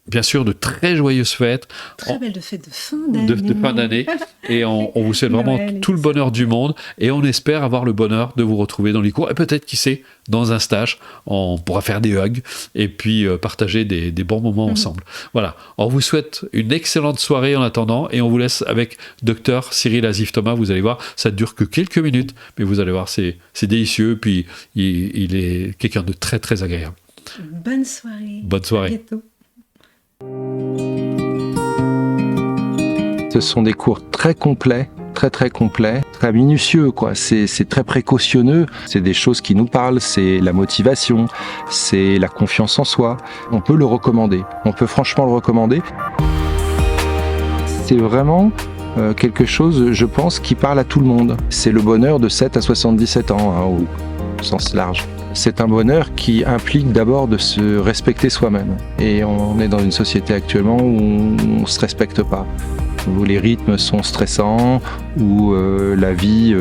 bien sûr de très joyeuses fêtes. Très belles fêtes de fin d'année. De fin d'année. Et on vous souhaite vraiment tout le bonheur du monde. Et on espère avoir le bonheur de vous retrouver dans les cours. Et peut-être, qui sait, dans un stage, on pourra faire des hugs et puis partager des bons moments ensemble. Voilà. On vous souhaite une excellente soirée en attendant. Et on vous laisse avec Dr Cyril Asif Thomas. Vous allez voir, ça ne dure que quelques minutes. Mais vous allez voir, c'est délicieux. Puis il est quelqu'un de très, très agréable. Bonne soirée. Bonne soirée. À bientôt. Ce sont des cours très complets, très complets, très minutieux, quoi. C'est très précautionneux. C'est des choses qui nous parlent. C'est la motivation, c'est la confiance en soi. On peut le recommander. On peut franchement le recommander. C'est vraiment quelque chose, je pense, qui parle à tout le monde. C'est le bonheur de 7 à 77 ans, hein, au sens large. C'est un bonheur qui implique d'abord de se respecter soi-même. Et on est dans une société actuellement où on ne se respecte pas, où les rythmes sont stressants, où la vie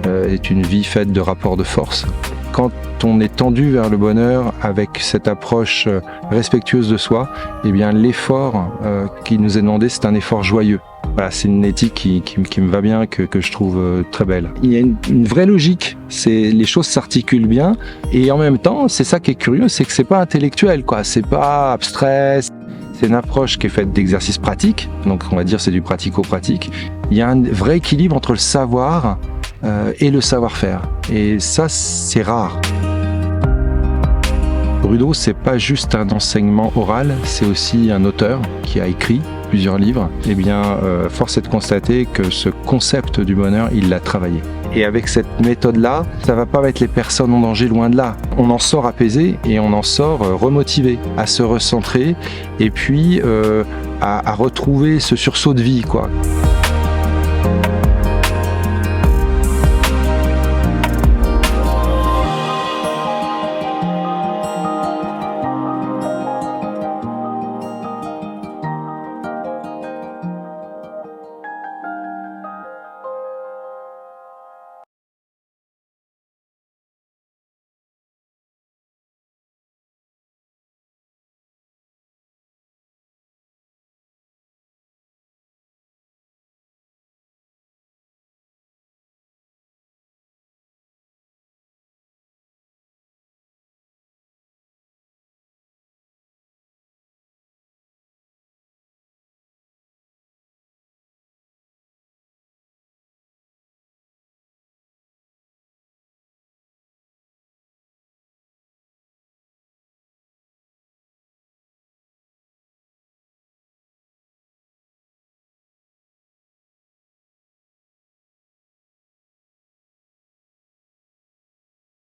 est une vie faite de rapports de force. Quand on est tendu vers le bonheur avec cette approche respectueuse de soi, eh bien l'effort qui nous est demandé, c'est un effort joyeux. Voilà, c'est une éthique qui me va bien, que je trouve très belle. Il y a une vraie logique, les choses s'articulent bien, et en même temps, c'est ça qui est curieux, c'est que c'est pas intellectuel, quoi. C'est pas abstrait, C'est une approche qui est faite d'exercices pratiques, donc on va dire c'est du pratico-pratique. Il y a un vrai équilibre entre le savoir et le savoir-faire. Et ça, c'est rare. Rudo, c'est pas juste un enseignement oral, c'est aussi un auteur qui a écrit plusieurs livres. Eh bien, force est de constater que ce concept du bonheur, il l'a travaillé. Et avec cette méthode-là, ça va pas mettre les personnes en danger, loin de là. On en sort apaisé et on en sort remotivé, à se recentrer et puis à retrouver ce sursaut de vie, quoi.